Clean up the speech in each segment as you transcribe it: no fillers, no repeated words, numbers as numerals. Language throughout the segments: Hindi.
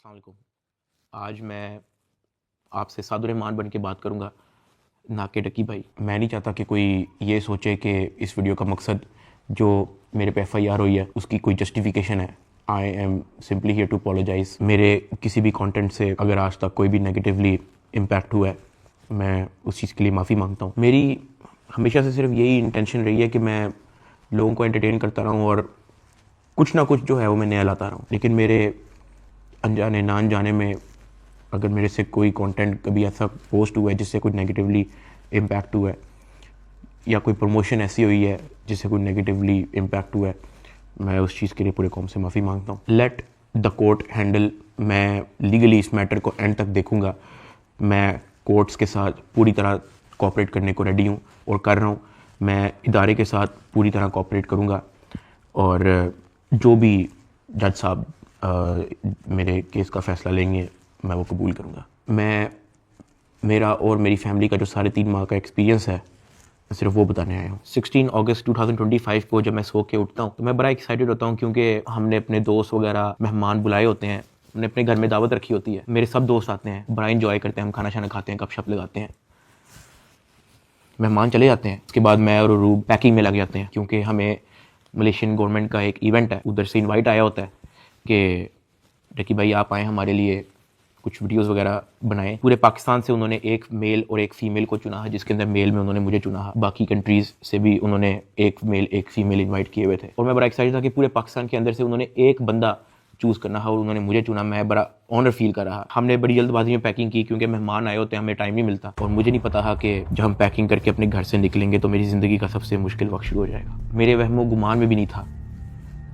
अस्सलाम वालेकुम। आज मैं आपसे सादुर्रहमान बन के बात करूँगा, ना कि डकी भाई। मैं नहीं चाहता कि कोई ये सोचे कि इस वीडियो का मकसद जो मेरे पे FIR हुई है उसकी कोई जस्टिफिकेशन है। I am simply here to apologise. मेरे किसी भी कंटेंट से अगर आज तक कोई भी नेगेटिवली इम्पैक्ट हुआ है, मैं उस चीज़ के लिए माफ़ी मांगता हूँ। मेरी हमेशा से सिर्फ यही इंटेंशन रही है कि मैं लोगों को एंटरटेन करता रहूँ और कुछ ना कुछ जो है वो मैं नया लाता रहूँ। लेकिन मेरे अनजाने ना अनजाने में अगर मेरे से कोई कंटेंट कभी ऐसा पोस्ट हुआ है जिससे कुछ नेगेटिवली इम्पैक्ट हुआ है, या कोई प्रमोशन ऐसी हुई है जिससे कोई नेगेटिवली इम्पैक्ट हुआ है, मैं उस चीज़ के लिए पूरे कौम से माफ़ी मांगता हूँ। Let the court handle. मैं लीगली इस मैटर को एंड तक देखूँगा। मैं कोर्ट्स के साथ पूरी तरह कोऑपरेट करने को रेडी हूँ और कर रहा हूँ। मैं इदारे के साथ पूरी तरह कोऑपरेट करूँगा और जो भी जज साहब मेरे केस का फ़ैसला लेंगे मैं वो कबूल करूँगा। मेरा और मेरी फैमिली का जो 3.5 माह का एक्सपीरियंस है, मैं सिर्फ वो बताने आया हूँ। 16 अगस्त 2025 को जब मैं सो के उठता हूँ तो मैं बड़ा एक्साइटेड होता हूँ, क्योंकि हमने अपने दोस्त वगैरह मेहमान बुलाए होते हैं। हमने अपने घर में दावत रखी होती है। मेरे सब दोस्त आते हैं, बड़ा इंजॉय करते हैं, हम खाना शाना खाते हैं, गपशप लगाते हैं। मेहमान चले जाते हैं, उसके बाद मैं और रूब पैकिंग में लग जाते हैं, क्योंकि हमें मलेशियन गवर्नमेंट का एक इवेंट है, उधर से इनवाइट आया होता है कि डकी भाई आप आए हमारे लिए कुछ वीडियोस वगैरह बनाएं। पूरे पाकिस्तान से उन्होंने एक मेल और एक फ़ीमेल को चुना है, जिसके अंदर मेल में उन्होंने मुझे चुना है। बाकी कंट्रीज़ से भी उन्होंने एक मेल एक फ़ीमेल इनवाइट किए हुए थे और मैं बड़ा एक्साइटेड था कि पूरे पाकिस्तान के अंदर से उन्होंने एक बंदा चूज़ करना है और उन्होंने मुझे चुना। मैं बड़ा ऑनर फील कर रहा। हमने बड़ी जल्दबाजी में पैकिंग की, क्योंकि मेहमान आए होते हैं, हमें टाइम नहीं मिलता और मुझे नहीं पता था कि जब हम पैकिंग करके अपने घर से निकलेंगे तो मेरी ज़िंदगी का सबसे मुश्किल वक्त शुरू हो जाएगा। मेरे वहमो गुमान में भी नहीं था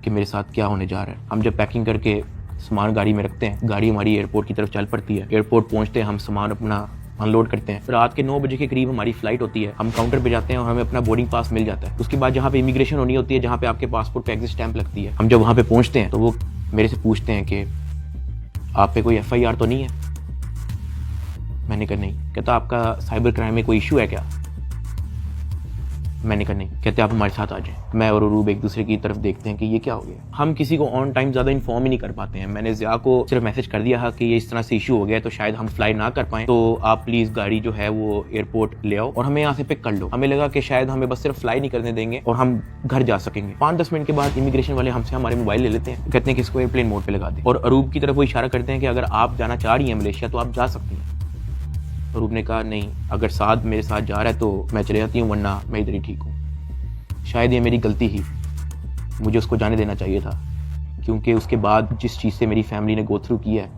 कि मेरे साथ क्या होने जा रहा है। हम जब पैकिंग करके सामान गाड़ी में रखते हैं, गाड़ी हमारी एयरपोर्ट की तरफ चल पड़ती है। एयरपोर्ट पहुंचते हैं, हम सामान अपना अनलोड करते हैं। रात के 9 बजे के करीब हमारी फ़्लाइट होती है। हम काउंटर पे जाते हैं और हमें अपना बोर्डिंग पास मिल जाता है। उसके बाद जहाँ पे इमिग्रेशन होनी होती है, जहाँ पे आपके पासपोर्ट पे एग्जिट स्टैंप लगती है, हम जब वहाँ पे पहुँचते हैं तो वो मेरे से पूछते हैं कि आप पे कोई FIR तो नहीं है। मैंने कहा नहीं। कहता आपका साइबर क्राइम में कोई इशू है क्या? मैंने कहा नहीं। कहते आप हमारे साथ आ जाएं। मैं और अरूब एक दूसरे की तरफ देखते हैं कि ये क्या हो गया। हम किसी को ऑन टाइम ज़्यादा इन्फॉर्म ही नहीं कर पाते हैं। मैंने ज़िया को सिर्फ मैसेज कर दिया है कि ये इस तरह से इशू हो गया है, तो शायद हम फ्लाई ना कर पाएँ, तो आप प्लीज़ गाड़ी जो है वो एयरपोर्ट ले आओ और हमें यहाँ से पिक कर लो। हमें लगा कि शायद हमें बस सिर्फ फ्लाई नहीं करने देंगे और हम घर जा सकेंगे। 5-10 मिनट के बाद इमिग्रेशन वाले हमसे हमारे मोबाइल ले लेते हैं, कहते हैं कि इसको एयरप्लेन मोड पर लगा दें और अरूब की तरफ वो इशारा करते हैं कि अगर आप जाना चाह रही हैं मलेशिया तो आप जा सकती हैं। अरूब ने कहा नहीं, अगर साथ मेरे साथ जा रहा है तो मैं चले जाती हूँ, वरना मैं इधर ही ठीक हूँ। शायद ये मेरी गलती ही, मुझे उसको जाने देना चाहिए था, क्योंकि उसके बाद जिस चीज़ से मेरी फैमिली ने गो थ्रू किया है,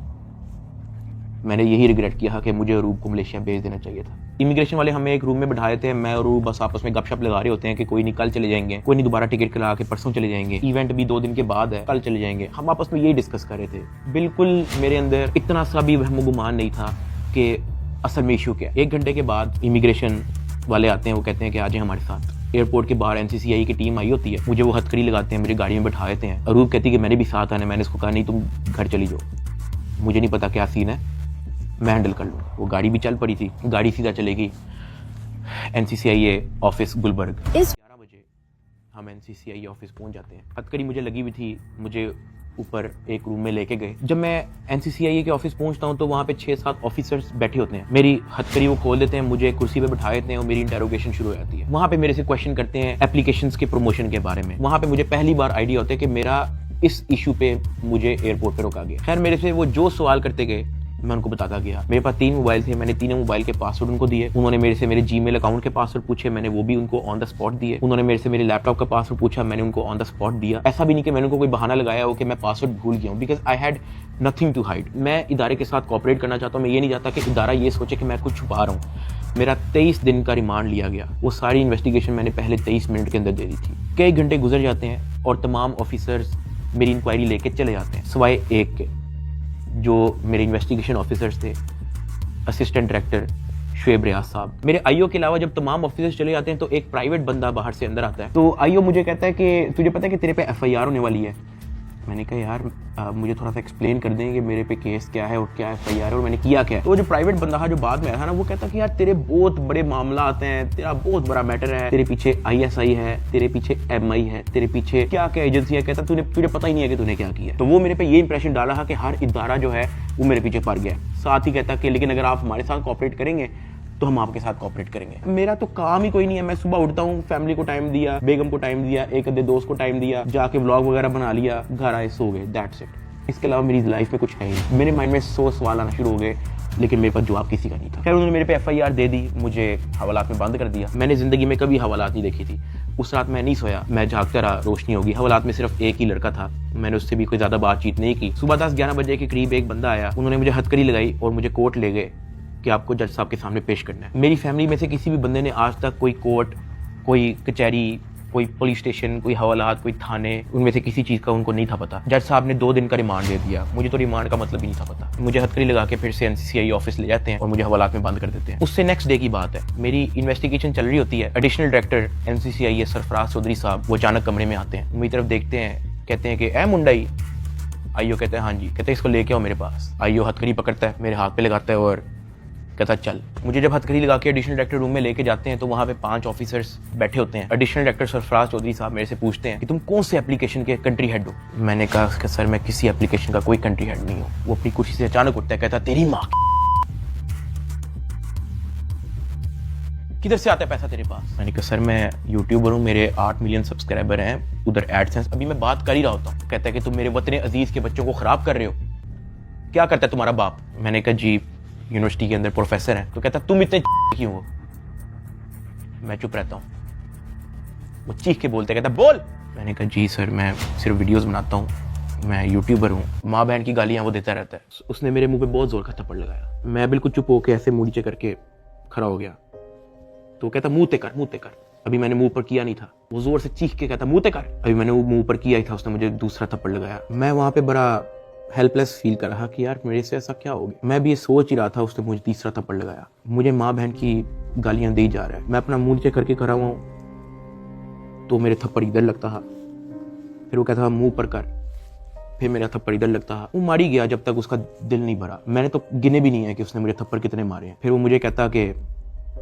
मैंने यही रिग्रेट किया कि मुझे अरूब को मलेशिया भेज देना चाहिए था। इमिग्रेशन वाले हमें एक रूम में बैठाए थे। मैं और अरूब बस आपस में गपशप लगा रहे होते हैं कि कोई नहीं कल चले जाएंगे, कोई नहीं दोबारा टिकट करा के परसों चले जाएंगे, इवेंट भी 2 दिन के बाद है, कल चले जाएंगे। हम आपस में यही डिस्कस कर रहे थे। बिल्कुल मेरे अंदर इतना सा भी वहम गुमान नहीं था कि असल में इशू क्या है। 1 घंटे के बाद इमिग्रेशन वाले आते हैं, वो कहते हैं कि आ जाए हमारे साथ। एयरपोर्ट के बाहर NCCI की टीम आई होती है, मुझे वो हथकड़ी लगाते हैं, मेरी गाड़ी में बैठा देते हैं। अरूब कहती है कि मैंने भी साथ आना है। मैंने उसको कहा नहीं, तुम घर चली जाओ, मुझे नहीं पता क्या सीन है, मैं हैंडल कर लूँ। वो गाड़ी भी चल पड़ी थी, गाड़ी सीधा चलेगी NCCI ऑफिस गुलबर्ग। 11 बजे हम NCCI ऑफिस पहुँच जाते हैं। हथकड़ी मुझे लगी हुई थी, मुझे ऊपर एक रूम में लेके गए। जब मैं NCCI के ऑफिस पहुंचता हूं तो वहां पे 6-7 ऑफिसर्स बैठे होते हैं। मेरी हथकड़ी वो खोल देते हैं, मुझे कुर्सी पे बिठा देते हैं और मेरी इंटेरोगेशन शुरू हो जाती है। वहां पे मेरे से क्वेश्चन करते हैं एप्लीकेशंस के प्रमोशन के बारे में। वहां पे मुझे पहली बार आइडिया होता है कि मेरा इस इशू पे मुझे एयरपोर्ट पे रोका गया। खैर मेरे से वो जो सवाल करते गए मैं उनको बताता गया। मेरे पास 3 मोबाइल थे, मैंने तीनों मोबाइल के पासवर्ड उनको दिए। उन्होंने मेरे से मेरे जीमेल अकाउंट के पासवर्ड पूछे, मैंने वो भी उनको ऑन द स्पॉट दिए। उन्होंने मेरे से मेरे लैपटॉप का पासवर्ड पूछा, मैंने उनको ऑन द स्पॉट दिया। ऐसा भी नहीं कि मैंने उनको कोई बहाना लगाया हो कि मैं पासवर्ड भूल गया हूँ, because I had nothing to hide. मैं इदारे के साथ कोऑपरेट करना चाहता हूँ। मैं ये नहीं चाहता कि इदारा ये सोचे कि मैं कुछ छुपा रहा हूँ। मेरा 23 दिन का रिमांड लिया गया। वो सारी इन्वेस्टिगेशन मैंने पहले 23 मिनट के अंदर दे दी थी। कई घंटे गुजर जाते हैं और तमाम ऑफिसर्स मेरी इंक्वायरी लेके चले जाते हैं, सिवाय एक के, जो मेरे इन्वेस्टिगेशन ऑफिसर्स थे, असिस्टेंट डायरेक्टर शुएब रियाज साहब। मेरे आईओ के अलावा जब तमाम ऑफिसर्स चले जाते हैं तो एक प्राइवेट बंदा बाहर से अंदर आता है। तो आईओ मुझे कहता है कि तुझे पता है कि तेरे पे FIR होने वाली है। मैंने कहा यार मुझे थोड़ा सा एक्सप्लेन कर दें कि मेरे पे केस क्या है और क्या FIR है और मैंने किया क्या है। तो जो प्राइवेट बंदा था जो बाद में आया था ना, वो कहता कि यार तेरे बहुत बड़े मामला आते हैं, तेरा बहुत बड़ा मैटर है, तेरे पीछे ISI है, तेरे पीछे MI है, तेरे पीछे क्या क्या एजेंसी है। कहता तुझे पता ही नहीं है कि तूने क्या किया। तो वो मेरे पे ये इंप्रेशन डाला कि हर इदारा जो है वो मेरे पीछे पड़ गया। साथ ही कहता कि लेकिन अगर आप हमारे साथ कोऑपरेट करेंगे तो हम आपके साथ कोऑपरेट करेंगे। मेरा तो काम ही कोई नहीं है, मैं सुबह उठता हूँ, फैमिली को टाइम दिया, बेगम को टाइम दिया, एक आधे दोस्त को टाइम दिया, जाके व्लॉग वगैरह बना लिया, घर आए सो गए, दैट्स इट। इसके अलावा मेरी लाइफ में कुछ है ही। मेरे माइंड में 100 सवाल आना शुरू हो गए, लेकिन मेरे पास जवाब किसी का नहीं था। खैर उन्होंने मेरे पे FIR दे दी, मुझे हवालात में बंद कर दिया। मैंने जिंदगी में कभी हवालात नहीं देखी थी। उस रात मैं नहीं सोया, मैं जागता रहा, रोशनी होगी। हवालात में सिर्फ एक ही लड़का था, मैंने उससे भी कोई ज्यादा बातचीत नहीं की। सुबह 10-11 बजे के करीब एक बंदा आया, उन्होंने मुझे हथकड़ी लगाई और मुझे कोर्ट ले गए कि आपको जज साहब के सामने पेश करना है। मेरी फैमिली में से किसी भी बंदे ने आज तक कोई कोर्ट, कोई कचहरी, कोई पुलिस स्टेशन, कोई हवालात, कोई थाने, उनमें से किसी चीज़ का उनको नहीं था पता। जज साहब ने 2 दिन का रिमांड दे दिया, मुझे तो रिमांड का मतलब ही नहीं था पता। मुझे हथकड़ी लगा के फिर से NCCI ऑफिस ले जाते हैं और मुझे हवालात में बंद कर देते हैं। उससे नेक्स्ट डे की बात है, मेरी इन्वेस्टिगेशन चल रही होती है। Additional director NCCI Sarfaraz Chaudhry साहब वो अचानक कमरे में आते हैं, मेरी तरफ देखते हैं, कहते हैं कि ए मुंडाई। आईओ कहते हैं हाँ जी। कहते हैं इसको लेके आओ मेरे पास। आईओ हथकड़ी पकड़ता है, मेरे हाथ पे लगाता है और कहता चल। मुझे जब हथकड़ी लगा के एडिशनल डायरेक्टर रूम में लेके जाते हैं तो वहाँ पे 5 ऑफिसर्स बैठे होते हैं। एडिशनल डायरेक्टर सरफराज चौधरी साहब मेरे से पूछते हैं कि तुम कौन से एप्लीकेशन के कंट्री हेड हो। मैंने कहा कि सर मैं किसी एप्लीकेशन का कोई कंट्री हेड नहीं हूँ। वो अपनी कुर्सी से अचानक उठता है, कहता तेरी माँ किधर से आता है पैसा तेरे पास। मैंने कहा सर मैं यूट्यूबर हूँ, मेरे 8 मिलियन सब्सक्राइबर हैं, उधर एडसेंस अभी मैं बात कर ही रहा होता हूँ। कहता है कि तुम मेरे वतन अजीज के बच्चों को खराब कर रहे हो, क्या करता है तुम्हारा बाप। मैंने कहा जी यूनिवर्सिटी के अंदर प्रोफेसर है। तो कहता तुम इतने क्यों हो। मैं चुप रहता हूँ। वो चीख के बोलते, कहता बोल। मैंने कहा जी सर मैं सिर्फ वीडियोस बनाता हूँ, मैं यूट्यूबर हूँ। माँ बहन की गालियाँ वो देता रहता है। उसने मेरे मुंह पे बहुत जोर का थप्पड़ लगाया। मैं बिल्कुल चुप होकर ऐसे मुंह नीचे करके खड़ा हो गया। तो कहता मुंह ते कर, मुंह ते कर। अभी मैंने मुंह पर किया नहीं था। वो जोर से चीख के कहता मुंह ते कर। अभी मैंने वो मुंह पर किया ही था, उसने मुझे दूसरा थप्पड़ लगाया। मैं वहाँ पे बड़ा हेल्पलेस फील कर रहा कि यार मेरे से ऐसा क्या हो गया। मैं भी ये सोच ही रहा था, उसने मुझे तीसरा थप्पड़ लगाया। मुझे माँ बहन की गालियां दी जा रहा है, मैं अपना मुंह नीचे करके खड़ा हुआ हूँ तो मेरे थप्पड़ इधर लगता है, फिर वो कहता मुंह पर कर, फिर मेरा थप्पड़ इधर लगता है। वो मारी गया जब तक उसका दिल नहीं भरा। मैंने तो गिने भी नहीं है कि उसने मुझे थप्पड़ कितने मारे हैं। फिर वो मुझे कहता कि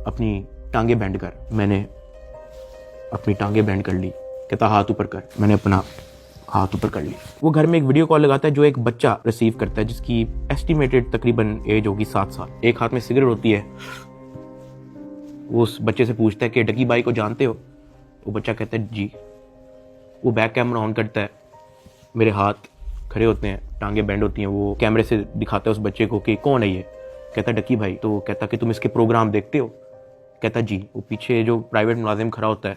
अपनी टांगे बैंड कर। मैंने अपनी टांगे बैंड कर ली। कहता हाथ ऊपर कर। मैंने अपना हाथ ऊपर कर ली। वो घर में एक वीडियो कॉल लगाता है जो एक बच्चा रिसीव करता है जिसकी एस्टिमेटेड तकरीबन एज होगी 7 साल। एक हाथ में सिगरेट होती है। वो उस बच्चे से पूछता है कि डकी बाई को जानते हो। वो बच्चा कहता है जी। वो बैक कैमरा ऑन करता है, मेरे हाथ खड़े होते हैं, टांगे बैंड होती हैं। वो कैमरे से दिखाता है उस बच्चे को कि कौन है ये। कहता है डकी भाई। तो कहता कि तुम इसके प्रोग्राम देखते हो। कहता जी। वो पीछे जो प्राइवेट मुलाजिम खड़ा होता है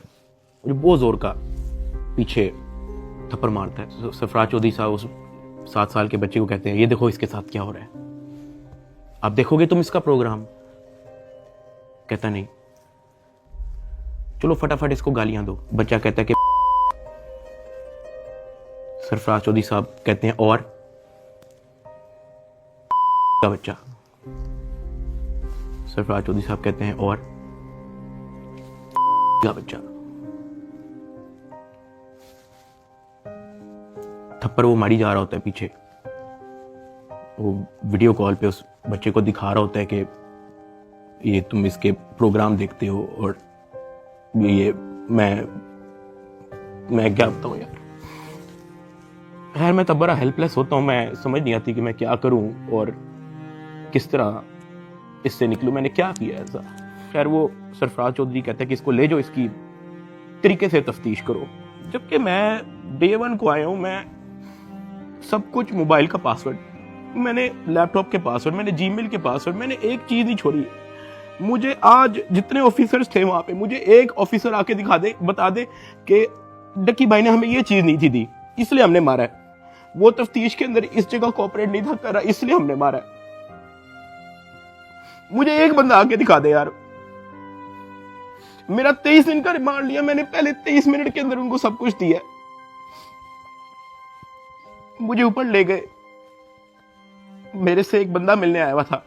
जो बहुत जोर का पीछे थप्पड़ मारता है। सरफराज चौधरी साहब उस 7 साल के बच्चे को कहते हैं ये देखो इसके साथ क्या हो रहा है, आप देखोगे तुम इसका प्रोग्राम। कहता नहीं, चलो फटाफट इसको गालियां दो। बच्चा कहता है कि सरफराज चौधरी साहब कहते हैं और का बच्चा। सरफराज चौधरी साहब कहते हैं और का बच्चा। थप्पड़ वो मारी जा रहा होता है पीछे। वो वीडियो कॉल पे उस बच्चे को दिखा रहा होता है कि ये तुम इसके प्रोग्राम देखते हो और ये मैं क्या बताऊं यार। खैर मैं तब बड़ा हेल्पलेस होता हूँ, मैं समझ नहीं आती कि मैं क्या करूं और किस तरह इससे निकलूं। मैंने क्या किया ऐसा। खैर वो सरफराज चौधरी कहते हैं कि इसको ले जाओ, इसकी तरीके से तफ्तीश करो। जबकि मैं डे 1 को आया हूं, मैं सब कुछ, मोबाइल का पासवर्ड, मैंने लैपटॉप के पासवर्ड, मैंने जीमेल के पासवर्ड, मैंने एक चीज नहीं छोड़ी। मुझे आज जितने ऑफिसर्स थे वहां पे, मुझे एक ऑफिसर आके दिखा दे, बता दे कि डकी भाई ने हमें ये चीज नहीं थी दी, इसलिए हमने मारा है। वो तफ्तीश के अंदर इस जगह कोऑपरेट नहीं था कर रहा, इसलिए हमने मारा है। मुझे एक बंदा आके दिखा दे यार। मेरा 23 दिन का रिमांड लिया, मैंने पहले 23 मिनट के अंदर उनको सब कुछ दिया। मुझे ऊपर ले गए। मेरे से एक बंदा मिलने आया हुआ था,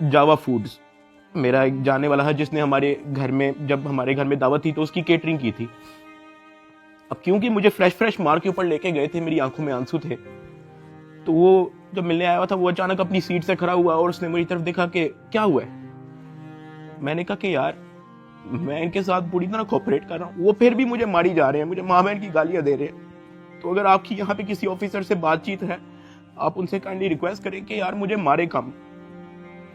जावा फूड्स, मेरा एक जाने वाला है जिसने हमारे घर में, जब हमारे घर में दावत थी तो उसकी केटरिंग की थी। अब क्योंकि मुझे फ्रेश मार के ऊपर लेके गए थे, मेरी आंखों में आंसू थे, तो वो जब मिलने आया हुआ था वो अचानक अपनी सीट से खड़ा हुआ और उसने मेरी तरफ देखा कि क्या हुआ है। मैंने कहा कि यार मैं इनके साथ पूरी तरह कोऑपरेट कर रहा हूँ, वो फिर भी मुझे मारी जा रहे हैं, मुझे माँ बहन की गालियां दे रहे हैं। तो अगर आपकी यहाँ पे किसी ऑफिसर से बातचीत है, आप उनसे काइंडली रिक्वेस्ट करें कि यार मुझे मारे कम,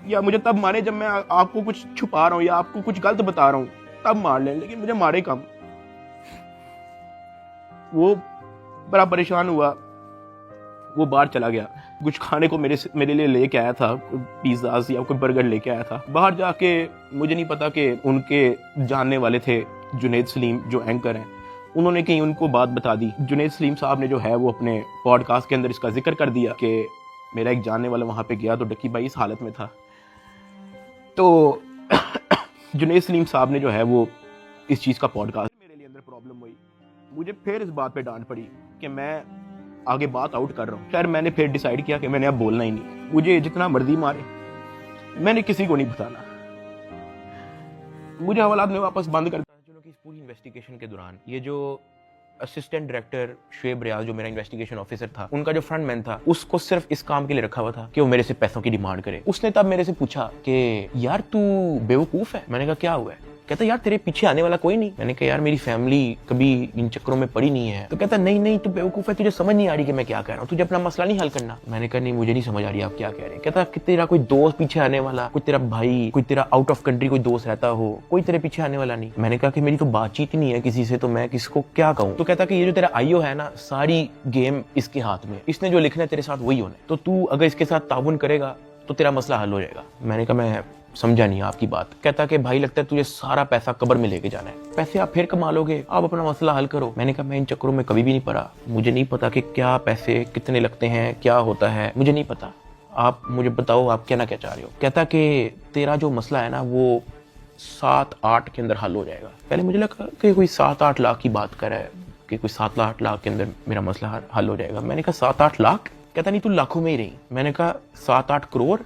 या मुझे तब मारे जब मैं आपको कुछ छुपा रहा हूँ या आपको कुछ गलत बता रहा हूँ, तब मार लें, लेकिन मुझे मारे कम। वो बड़ा परेशान हुआ, वो बाहर चला गया, कुछ खाने को मेरे लिए लेके आया था, पिज्जा या कोई बर्गर लेके आया था। बाहर जाके मुझे नहीं पता कि उनके जानने वाले थे जुनैद सलीम जो एंकर हैं, उन्होंने कहीं उनको बात बता दी। जुनैद सलीम साहब ने जो है वो अपने पॉडकास्ट के अंदर इसका जिक्र कर दिया कि मेरा एक जानने वाला वहाँ पे गया तो डक्की भाई इस हालत में था। तो जुनैद सलीम साहब ने जो है वो इस चीज़ का पॉडकास्ट, मेरे लिए अंदर प्रॉब्लम हुई, मुझे फिर इस बात पे डांट पड़ी कि मैं आगे बात आउट कर रहा हूँ। खैर मैंने फिर डिसाइड किया कि मैंने अब बोलना ही नहीं, मुझे जितना मर्जी मारे, मैंने किसी को नहीं बताना। मुझे हवालात में वापस बंद करता है। चलो कि इस पूरी इन्वेस्टिगेशन के दौरान ये जो असिस्टेंट डायरेक्टर शुएब रियाज जो मेरा इन्वेस्टिगेशन ऑफिसर था, उनका जो फ्रंट मैन था, उसको सिर्फ इस काम के लिए रखा हुआ था कि वो मेरे से पैसों की डिमांड करे। उसने तब मेरे से पूछा कि यार तू बेवकूफ है। मैंने कहा क्या हुआ है? कहता यार तेरे पीछे आने वाला कोई नहीं। मैंने कहा यार मेरी फैमिली कभी इन चक्करों में पड़ी नहीं है। तो कहता नहीं तू बेवकूफ है, तुझे समझ नहीं आ रही कि मैं क्या कह रहा हूँ, तुझे अपना मसला नहीं हल करना। मैंने कहा नहीं मुझे नहीं समझ आ रही आप क्या कह रहे हैं। कहता कि तेरा कोई दोस्त पीछे आने वाला, कोई तेरा भाई, कोई तेरा आउट ऑफ कंट्री कोई दोस्त रहता हो, कोई तेरे पीछे आने वाला नहीं। मैंने कहा कि मेरी तो बातचीत ही नहीं है किसी से, तो मैं किसको क्या कहूँ। तो कहता कि ये जो तेरा आईओ है ना, सारी गेम इसके हाथ में, इसने जो लिखना है तेरे साथ वही होना है, तो तू अगर इसके साथ ताउन करेगा तो तेरा मसला हल हो जाएगा। मैंने कहा मैं समझा नहीं आपकी बात। कहता कि भाई लगता है तुझे सारा पैसा कब्र में लेके जाना है, पैसे आप फिर कमा लोगे, आप अपना मसला हल करो। मैंने कहा मैं इन चक्करों में कभी भी नहीं पड़ा, मुझे नहीं पता कि क्या पैसे कितने लगते हैं, क्या होता है, मुझे नहीं पता, आप मुझे बताओ आप क्या ना क्या चाह रहे हो। कहता कि तेरा जो मसला है ना वो 7-8 के अंदर हल हो जाएगा। पहले मुझे लगा कि कोई 7-8 लाख की बात कर रहा है कि कोई 7-8 लाख के अंदर मेरा मसला हल हो जाएगा। मैंने कहा 7-8 लाख? कहता नहीं तू लाखों में ही रही। मैंने कहा 7-8 करोड़?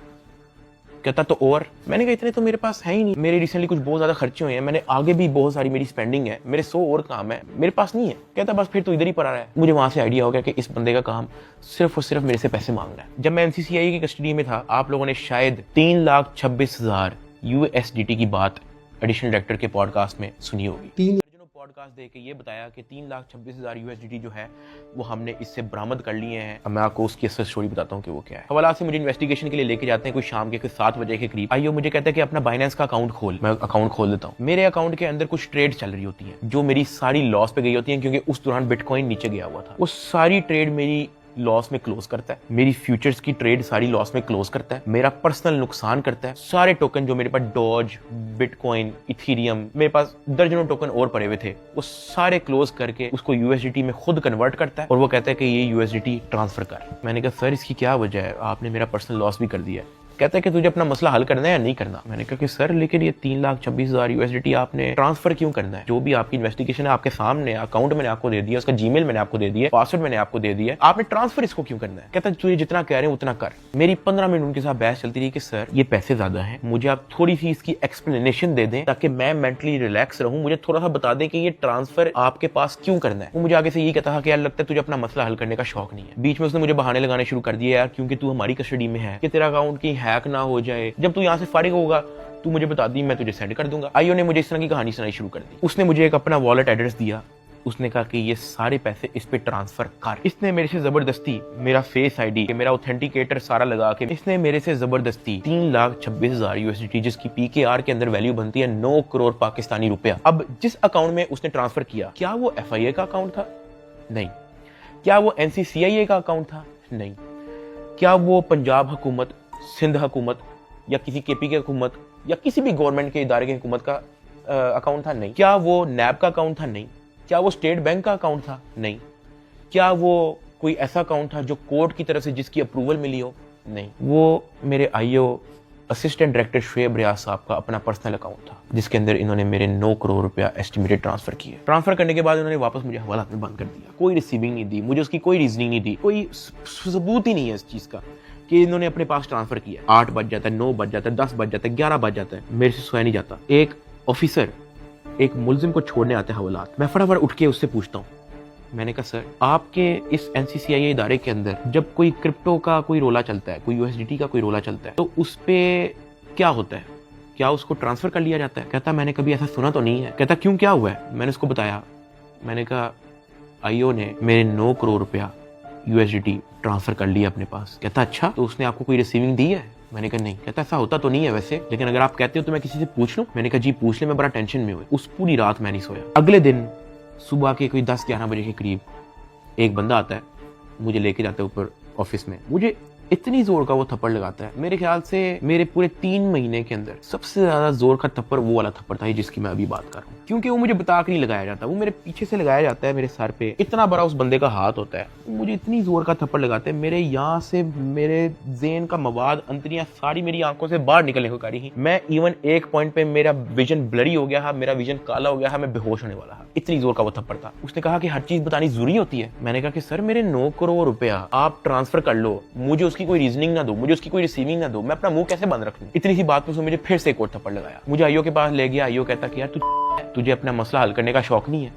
कहता तो और। मैंने कहा इतने तो मेरे पास है ही नहीं, मेरे रिसेंटली कुछ बहुत ज्यादा खर्चे हुए हैं, मैंने आगे भी बहुत सारी मेरी स्पेंडिंग है, मेरे 100 और काम है, मेरे पास नहीं है। कहता बस फिर तो इधर ही पड़ा रहा है। मुझे वहां से आइडिया हो गया कि इस बंदे का काम सिर्फ और सिर्फ मेरे से पैसे मांगना है। जब मैं एनसीसीआई की कस्टडी में था, आप लोगों ने शायद 3,26,000 USDT की बात एडिशनल डायरेक्टर के पॉडकास्ट में सुनी होगी। पॉडकास्ट दे के ये बताया कि 3,26,000 USDT जो है वो हमने इससे बरामद कर लिए हैं। अब मैं आपको उसकी असल स्टोरी बताता हूँ कि वो क्या है। हवाला से मुझे इन्वेस्टिगेशन के लिए लेके जाते हैं कोई शाम के 7 बजे के करीब। आइयो मुझे कहता है कि अपना बाइनेंस का अकाउंट खोल। मैं अकाउंट खोल देता हूँ। मेरे अकाउंट के अंदर कुछ ट्रेड चल रही होती है जो मेरी सारी लॉस पे गई होती है, क्योंकि उस दौरान बिटकॉइन नीचे गया हुआ था। वो सारी ट्रेड मेरी लॉस में क्लोज करता है, मेरी फ्यूचर्स की ट्रेड सारी लॉस में क्लोज करता है, मेरा पर्सनल नुकसान करता है। सारे टोकन जो मेरे पास डॉज, बिटकॉइन, इथीरियम, मेरे पास दर्जनों टोकन और पड़े हुए थे, वो सारे क्लोज करके उसको USDT में खुद कन्वर्ट करता है और वो कहता है कि ये USDT ट्रांसफर कर। मैंने कहा सर इसकी क्या वजह है, आपने मेरा पर्सनल लॉस भी कर दिया है। कहता है कि तुझे अपना मसला हल करना है या नहीं करना। मैंने कहा कि सर लेकिन ये 3,26,000 USDT आपने ट्रांसफर क्यों करना है? जो भी आपकी इन्वेस्टिगेशन है आपके सामने, अकाउंट मैंने आपको दे दिया, उसका जीमेल मैंने आपको दे दिया, पासवर्ड मैंने आपको दे दिया, आपने ट्रांसफर इसको क्यों करना है? कहता है तुझे जितना कह रहे हैं उतना कर। मेरी 15 मिनट उनके साथ बहस चलती रही कि सर ये पैसे ज्यादा हैं, मुझे आप थोड़ी सी इसकी एक्सप्लेनेशन दे दें ताकि मैं मेंटली रिलैक्स रहूं, मुझे थोड़ा सा बता दें कि ये ट्रांसफर आपके पास क्यों करना है। वो मुझे आगे से ये कहता था कि यार लगता है तुझे अपना मसला हल करने का शौक नहीं है। बीच में उसने मुझे बहाने लगाने शुरू कर दिए, यार क्योंकि तू हमारी कस्टडी में है कि तेरा अकाउंट की हैक ना हो जाए, जब तू यहाँ से फारिग होगा तू मुझे बता दी, मैं तुझे सेंड कर दूंगा। आईओ ने मुझे इस तरह की कहानी सुनाई शुरू कर दी। उसने मुझे एक अपना वॉलेट एड्रेस दिया, उसने कहा कि ये सारे पैसे इस पे ट्रांसफर कर। इसने मेरे से जबरदस्ती मेरा फेस आईडी, मेरा ऑथेंटिकेटर सारा लगा के इसने मेरे से जबरदस्ती 3,26,000 USDT, जिसकी PKR के अंदर वैल्यू बनती है 9 करोड़ पाकिस्तानी रुपया। अब जिस अकाउंट में उसने ट्रांसफर किया, क्या वो FIA का अकाउंट था? नहीं। क्या वो NCCIA का अकाउंट था? नहीं। क्या वो पंजाब हुकूमत, सिंध हुकूमत या किसी KP की हुकूमत या किसी भी गवर्नमेंट के इदारे की हुकूमत का अकाउंट था? नहीं। क्या वो NAB का अकाउंट था? नहीं। क्या वो स्टेट बैंक का अकाउंट था? नहीं। क्या वो कोई ऐसा अकाउंट था जो कोर्ट की तरफ से जिसकी अप्रूवल मिली हो? नहीं। वो मेरे आईओ असिस्टेंट डायरेक्टर शुएब रियाज साहब का अपना पर्सनल अकाउंट था, जिसके अंदर इन्होंने मेरे 9 करोड़ रुपया एस्टिमेटेड ट्रांसफर किए। ट्रांसफर करने के बाद इन्होंने वापस मुझे हवालात में बंद कर दिया। कोई रिसीविंग नहीं दी, मुझे उसकी कोई रीजनिंग नहीं दी, कोई सबूत ही नहीं है इस चीज का कि इन्होंने अपने पास ट्रांसफर किया। 8 बज जाता है, 9 बज जाता है, 10 बज जाता है, 11 बज जाता है, मेरे से सोया नहीं जाता। एक ऑफिसर एक मुलजिम को छोड़ने आते हैं हवालात, मैं फटाफट उठ के उससे पूछता हूँ, मैंने कहा सर आपके इस NCCIA इदारे के अंदर जब कोई क्रिप्टो का कोई रोला चलता है, कोई USDT का कोई रोला चलता है, तो उस पे क्या होता है? क्या उसको ट्रांसफर कर लिया जाता है? कहता मैंने कभी ऐसा सुना तो नहीं है। कहता क्यों, क्या हुआ है? मैंने उसको बताया। मैंने कहा आईओ ने मेरे 9 करोड़ रुपया USDT ट्रांसफर कर लिया अपने पास। कहता अच्छा, तो उसने आपको कोई रिसीविंग दी है? मैंने कहा नहीं। कहता ऐसा होता तो नहीं है वैसे, लेकिन अगर आप कहते हो तो मैं किसी से पूछ लूं। मैंने कहा जी पूछ ले, मैं बड़ा टेंशन में हुआ। उस पूरी रात मैं नहीं सोया। अगले दिन सुबह के कोई 10-11 बजे के करीब एक बंदा आता है, मुझे लेके जाता है ऊपर ऑफिस में। मुझे इतनी जोर का वो थप्पड़ लगाता है, मेरे ख्याल से मेरे पूरे 3 महीने के अंदर सबसे ज्यादा जोर का थप्पड़ वो वाला थप्पड़ था जिसकी मैं अभी बात कर रहा हूँ। क्योंकि वो मुझे बता के नहीं लगाया जाता, वो मेरे पीछे से लगाया जाता है, मेरे सर पे इतना बड़ा उस बंदे का हाथ होता है, मुझे इतनी जोर का थप्पड़ लगाते हैं, मेरे यहाँ से मेरे ज़हन का मवाद, अंतरियां सारी मेरी आंखों से बाहर निकलने को करी। मैं इवन एक पॉइंट पे मेरा विजन ब्लरी हो गया, मेरा विजन काला हो गया, मैं बेहोश होने वाला। इतनी जोर का वो थप्पड़ था। उसने कहा कि हर चीज बतानी जरूरी होती है। मैंने कहा कि सर मेरे 9 करोड़ रुपया आप ट्रांसफर कर लो, मुझे उसकी कोई रीजनिंग ना दो, मुझे उसकी कोई रिसीविंग ना दो, मैं अपना मुंह कैसे बंद रख लूं? इतनी सी बात पे उसने मुझे फिर से एक और थप्पड़ लगाया। मुझे आईओ के पास ले गया। आईओ कहता कि यार तुझे अपना मसला हल करने का शौक नहीं है?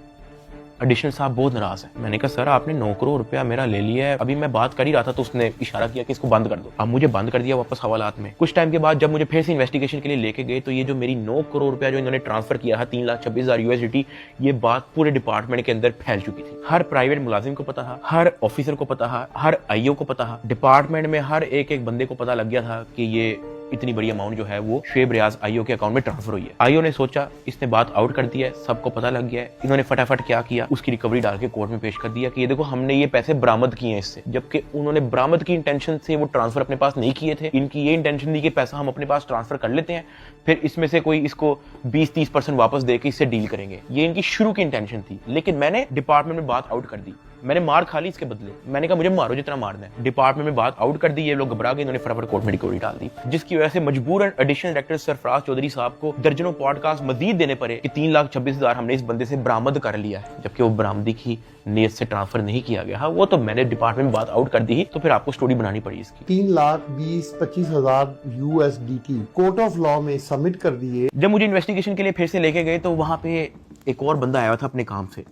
एडिशनल साहब बहुत नाराज है। मैंने कहा सर आपने 9 करोड़ रुपया मेरा ले लिया है, अभी मैं बात कर ही रहा था तो उसने इशारा किया कि इसको बंद कर दो। अब मुझे बंद कर दिया वापस हवालात में। कुछ टाइम के बाद जब मुझे फिर से इन्वेस्टिगेशन के लिए लेके गए तो ये जो मेरी 9 करोड़ रुपया जो इन्होंने ट्रांसफर किया है 3,26,000 USDT, ये बात पूरे डिपार्टमेंट के अंदर फैल चुकी थी। हर प्राइवेट मुलाजिम को पता था, हर ऑफिसर को पता था, हर आईओ को पता था, डिपार्टमेंट में हर एक बंदे को पता लग गया था कि ये इतनी बड़ी अमाउंट जो है वो शुएब रियाज आईओ के अकाउंट में ट्रांसफर हुई है। आईओ ने सोचा इसने बात आउट कर दिया है, सबको पता लग गया है। इन्होंने फटाफट क्या किया, उसकी रिकवरी डाल के कोर्ट में पेश कर दिया कि ये देखो हमने ये पैसे बरामद किए हैं इससे, जबकि उन्होंने बरामद की इंटेंशन से वो ट्रांसफर अपने पास नहीं किए थे। इनकी ये इंटेंशन थी कि पैसा हम अपने पास ट्रांसफर कर लेते हैं, फिर इसमें से कोई इसको 20-30% वापस देके इससे डील करेंगे। ये इनकी शुरू की इंटेंशन थी, लेकिन मैंने डिपार्टमेंट में बात आउट कर दी। मैंने मार खा ली इसके बदले। मैंने कहा मुझे मारो जितना मारना है। डिपार्टमेंट में बात आउट कर दी, ये लोग घबरा गए, इन्होंने फटाफट कोर्ट में रिकवरी डाल दी, जिसकी वजह से मजबूरन एडिशनल डायरेक्टर सरफराज चौधरी साहब को दर्जनों पॉडकास्ट मजीद देने पड़े कि 3,26,000 हमने इस बंदे से बरामद कर लिया है, जबकि वो बरामदी की नीयत से ट्रांसफर नहीं किया गया। हाँ वो तो मैंने डिपार्टमेंट में बात आउट कर दी, तो फिर आपको स्टोरी बनानी पड़ी इसकी। 3,20,25,000 USDT कोर्ट ऑफ लॉ में सबमिट कर दिए। जब मुझे इन्वेस्टिगेशन के लिए फिर से लेके गए तो वहां पे एक और बंदा आया था अपने काम से।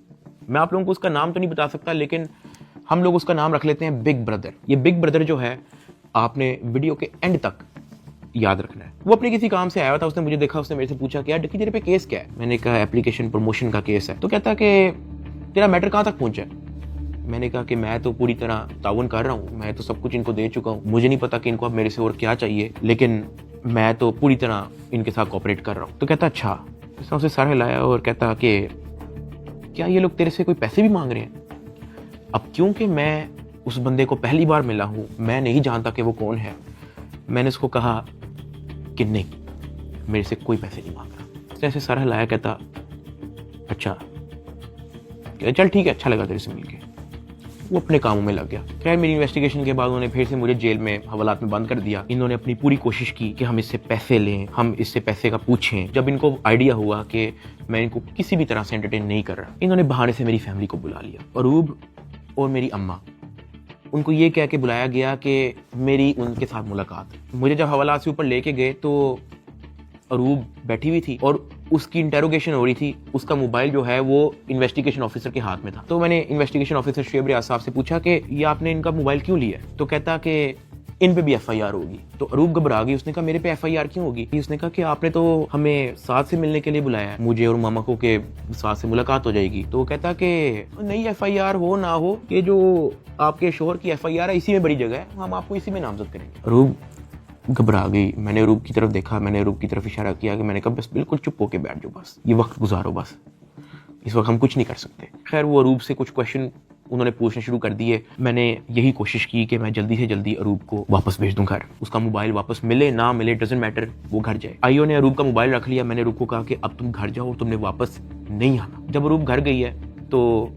मैं आप लोगों को उसका नाम तो नहीं बता सकता, लेकिन हम लोग उसका नाम रख लेते हैं बिग ब्रदर। ये बिग ब्रदर जो है आपने वीडियो के एंड तक याद रखना है। वो अपने किसी काम से आया था, उसने मुझे देखा, उसने मेरे से पूछा कि यार डिक्की तेरे पे केस क्या है? मैंने कहा एप्लीकेशन प्रमोशन का केस है। तो कहता कि तेरा मैटर कहाँ तक पहुंचा है? मैंने कहा कि मैं तो पूरी तरह ताउन कर रहा हूँ, मैं तो सब कुछ इनको दे चुका हूँ, मुझे नहीं पता कि इनको अब मेरे से और क्या चाहिए, लेकिन मैं तो पूरी तरह इनके साथ कोऑपरेट कर रहा हूँ। तो कहता अच्छा। उसने उसे सर हिलाया और कहता कि क्या ये लोग तेरे से कोई पैसे भी मांग रहे हैं? अब क्योंकि मैं उस बंदे को पहली बार मिला हूँ, मैं नहीं जानता कि वो कौन है, मैंने उसको कहा कि नहीं मेरे से कोई पैसे नहीं मांग रहा। जैसे सर हिलाया, कहता अच्छा चल ठीक है, अच्छा लगा तेरे से मिलके। वो अपने कामों में लग गया। खैर मेरी इन्वेस्टिगेशन के बाद उन्होंने फिर से मुझे जेल में हवालात में बंद कर दिया। इन्होंने अपनी पूरी कोशिश की कि हम इससे पैसे लें, हम इससे पैसे का पूछें। जब इनको आइडिया हुआ कि मैं इनको किसी भी तरह से एंटरटेन नहीं कर रहा, इन्होंने बहाने से मेरी फैमिली को बुला लिया। अरूब और मेरी अम्मा, उनको ये कह के बुलाया गया कि मेरी उनके साथ मुलाकात। मुझे जब हवालात से ऊपर लेके गए तो अरूब बैठी हुई थी और उसकी इंटेरोगेशन हो रही थी। उसका मोबाइल जो है वो इन्वेस्टिगेशन ऑफिसर के हाथ में था। तो मैंने इन्वेस्टिगेशन ऑफिसर शुएब रियाज साहब से पूछा कि ये आपने इनका मोबाइल क्यों लिया? तो कहता कि इन पे भी FIR होगी। तो अरूब घबरा गई, उसने कहा मेरे पे FIR क्यों होगी? उसने कहा कि आपने तो हमें साथ से मिलने के लिए बुलाया है, मुझे और मामा को के साथ से मुलाकात हो जाएगी। तो वो कहता कि नहीं FIR हो ना हो, ये जो आपके शोहर की FIR है इसी में बड़ी जगह है, हम आपको इसी में नामजद करेंगे। अरूब घबरा गई। मैंने अरूब की तरफ देखा, मैंने अरूब की तरफ इशारा किया कि मैंने कहा बस बिल्कुल चुप होके बैठ जाओ, बस ये वक्त गुजारो, बस इस वक्त हम कुछ नहीं कर सकते। खैर वो अरूब से कुछ क्वेश्चन उन्होंने पूछने शुरू कर दिए। मैंने यही कोशिश की कि मैं जल्दी से जल्दी अरूब को वापस भेज दूं घर। उसका मोबाइल वापस मिले ना मिले डजंट मैटर, वो घर जाए। आईओ ने अरूब का मोबाइल रख लिया। मैंने अरूब को कहा कि अब तुम घर जाओ, तुमने वापस नहीं आना। जब अरूब घर गई है तो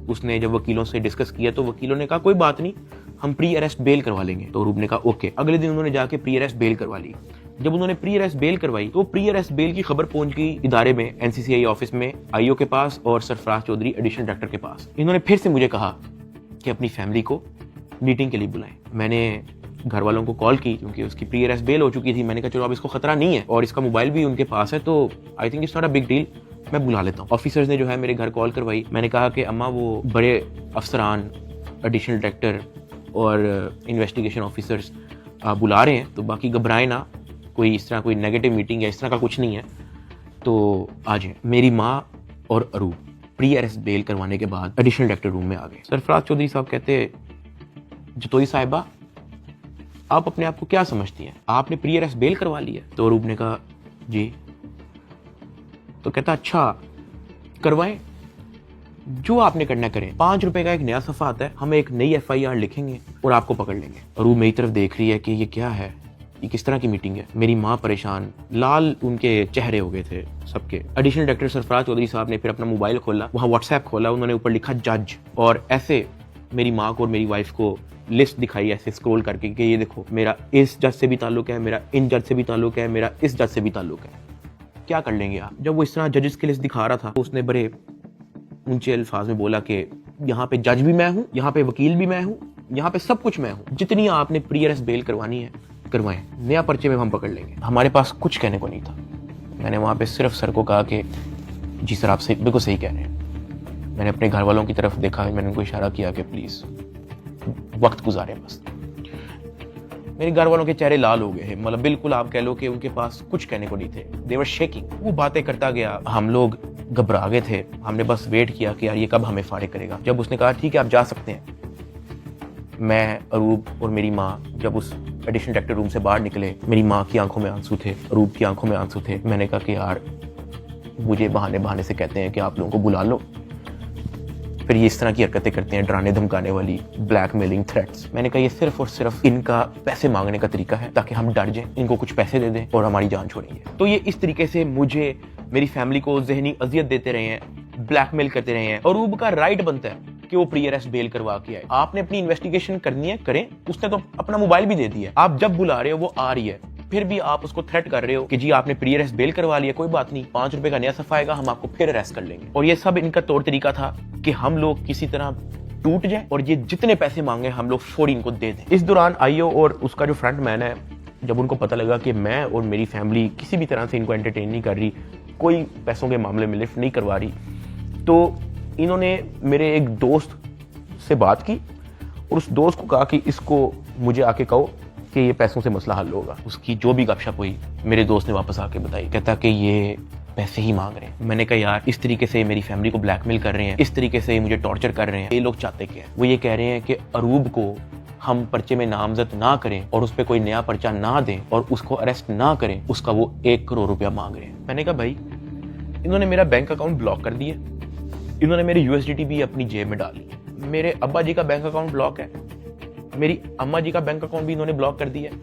उसने जब वकीलों से डिस्कस किया तो वकीलों ने कहा कोई बात नहीं, हम प्री अरेस्ट बेल करवा लेंगे। तो अरूब ने कहा ओके। अगले दिन उन्होंने जाके प्री अरेस्ट बेल करवा ली। जब उन्होंने प्री अरेस्ट बेल करवाई तो प्री अरेस्ट बेल की खबर पहुंच गई इदारे में, NCCI ऑफिस में, आईओ के पास और सरफराज चौधरी एडिशनल डायरेक्टर के पास। इन्होंने फिर से मुझे कहा कि अपनी फैमिली को मीटिंग के लिए बुलाएं। मैंने घर वालों को कॉल की क्योंकि उसकी प्री अरेस्ट बेल हो चुकी थी। मैंने कहा चलो अब इसको खतरा नहीं है और इसका मोबाइल भी उनके पास है, तो I think it's not a big deal, मैं बुला लेता हूँ। ऑफिसर्स ने जो है मेरे घर कॉल करवाई। मैंने कहा कि अम्मा वो बड़े अफसरान, एडिशनल डायरेक्टर और इन्वेस्टिगेशन ऑफिसर्स बुला रहे हैं, तो बाकी घबराएं ना, कोई इस तरह कोई नेगेटिव मीटिंग या इस तरह का कुछ नहीं है, तो आ जाए। मेरी माँ और अरूब प्री अरेस्ट बेल करवाने के बाद एडिशनल डायरेक्टर रूम में आ गए। सरफराज चौधरी साहब कहते जतोई साहिबा, आप अपने आप को क्या समझती हैं? आपने प्री अरेस्ट बेल करवा ली है? तो अरूब ने कहा जी। तो कहता अच्छा करवाएं, जो आपने करना करें। 5 रुपए का एक नया सफा आता है, हम एक नई FIR लिखेंगे और आपको पकड़ लेंगे। अरूब मेरी तरफ देख रही है कि ये क्या है, ये किस तरह की मीटिंग है। मेरी माँ परेशान, लाल उनके चेहरे हो गए थे सबके। एडिशनल डायरेक्टर सरफराज चौधरी साहब ने फिर अपना मोबाइल खोला, वहाँ WhatsApp खोला, उन्होंने ऊपर लिखा जज, और ऐसे मेरी माँ को और मेरी वाइफ को लिस्ट दिखाई ऐसे स्क्रॉल करके कि ये देखो मेरा इस जज से भी ताल्लुक है, मेरा इन जज से भी ताल्लुक है, मेरा इस जज से भी ताल्लुक है। क्या कर लेंगे आप? जब वो इस तरह जजेस की लिस्ट दिखा रहा था तो उसने बड़े ऊंचे अल्फाज में बोला कि यहाँ पे जज भी मैं हूँ, यहाँ पे वकील भी मैं हूँ, यहाँ पे सब कुछ मैं हूँ। जितनी आपने प्री अरेस्ट बेल करवानी है करवाएं, नया पर्चे में हम पकड़ लेंगे। हमारे पास कुछ कहने को नहीं था। मैंने वहाँ पे सिर्फ सर को कहा कि जी सर आप सही, बिल्कुल सही कह रहे हैं। मैंने अपने घर वालों की तरफ देखा, मैंने उनको इशारा किया कि प्लीज वक्त गुजारे बस। मेरे घर वालों के चेहरे लाल हो गए हैं, मतलब बिल्कुल आप कह लो कि उनके पास कुछ कहने को नहीं थे। दे वर शेकिंग। वो बातें करता गया, हम लोग घबरा गए थे। हमने बस वेट किया कि यार ये कब हमें फारिग करेगा। जब उसने कहा ठीक है आप जा सकते हैं, मैं, अरूब और मेरी माँ जब उस एडिशनल डायरेक्टर रूम से बाहर निकले, मेरी माँ की आंखों में आंसू थे, अरूब की आंखों में आंसू थे। मैंने कहा कि यार मुझे बहाने बहाने से कहते हैं कि आप लोगों को बुला लो, फिर ये इस तरह की हरकतें करते हैं, डराने धमकाने वाली, ब्लैकमेलिंग, थ्रेट्स। मैंने कहा ये सिर्फ और सिर्फ इनका पैसे मांगने का तरीका है ताकि हम डर जाएं, इनको कुछ पैसे दे दें और हमारी जान छोड़ेंगे। तो ये इस तरीके से मुझे, मेरी फैमिली को ज़हनी अजियत देते रहे हैं, ब्लैकमेल करते रहे हैं। अरूब का राइट बनता है कि वो प्री अरेस्ट बेल करवा के आए। आपने अपनी इन्वेस्टिगेशन करनी है, करें। उसने तो अपना मोबाइल भी दे दिया, आप जब बुला रहे हो वो आ रही है, फिर भी आप उसको थ्रेट कर रहे हो कि जी आपने प्री अरेस्ट बेल करवा लिया, कोई बात नहीं, 5 रुपए का नया सफा आएगा, हम आपको फिर अरेस्ट कर लेंगे। और ये सब इनका तौर तरीका था कि हम लोग किसी तरह टूट जाए और ये जितने पैसे मांगे हम लोग फौरी इनको दे दें। इस दौरान आईओ और उसका जो फ्रंट मैन है, जब उनको पता लगा कि मैं और मेरी फैमिली किसी भी तरह से इनको एंटरटेन नहीं कर रही, कोई पैसों के मामले में लिफ्ट नहीं करवा रही, तो इन्होंने मेरे एक दोस्त से बात की और उस दोस्त को कहा कि इसको मुझे आके कहो कि ये पैसों से मसला हल होगा। उसकी जो भी गपशप हुई मेरे दोस्त ने वापस आके बताई, कहता कि ये पैसे ही मांग रहे हैं। मैंने कहा यार इस तरीके से मेरी फैमिली को ब्लैकमेल कर रहे हैं, इस तरीके से मुझे टॉर्चर कर रहे हैं, ये लोग चाहते क्या है? वो ये कह रहे हैं कि अरूब को हम पर्चे में नामजद ना करें और उस पर कोई नया पर्चा ना दें और उसको अरेस्ट ना करें, उसका वो 1 करोड़ रुपया मांग रहे हैं। मैंने कहा भाई इन्होंने मेरा बैंक अकाउंट ब्लॉक कर दिया, इन्होंने मेरी USDT भी अपनी जेब में डाली है, मेरे अब्बा जी का बैंक अकाउंट ब्लॉक है, मेरी अम्मा जी का बैंक अकाउंट भी इन्होंने ब्लॉक कर दिया है,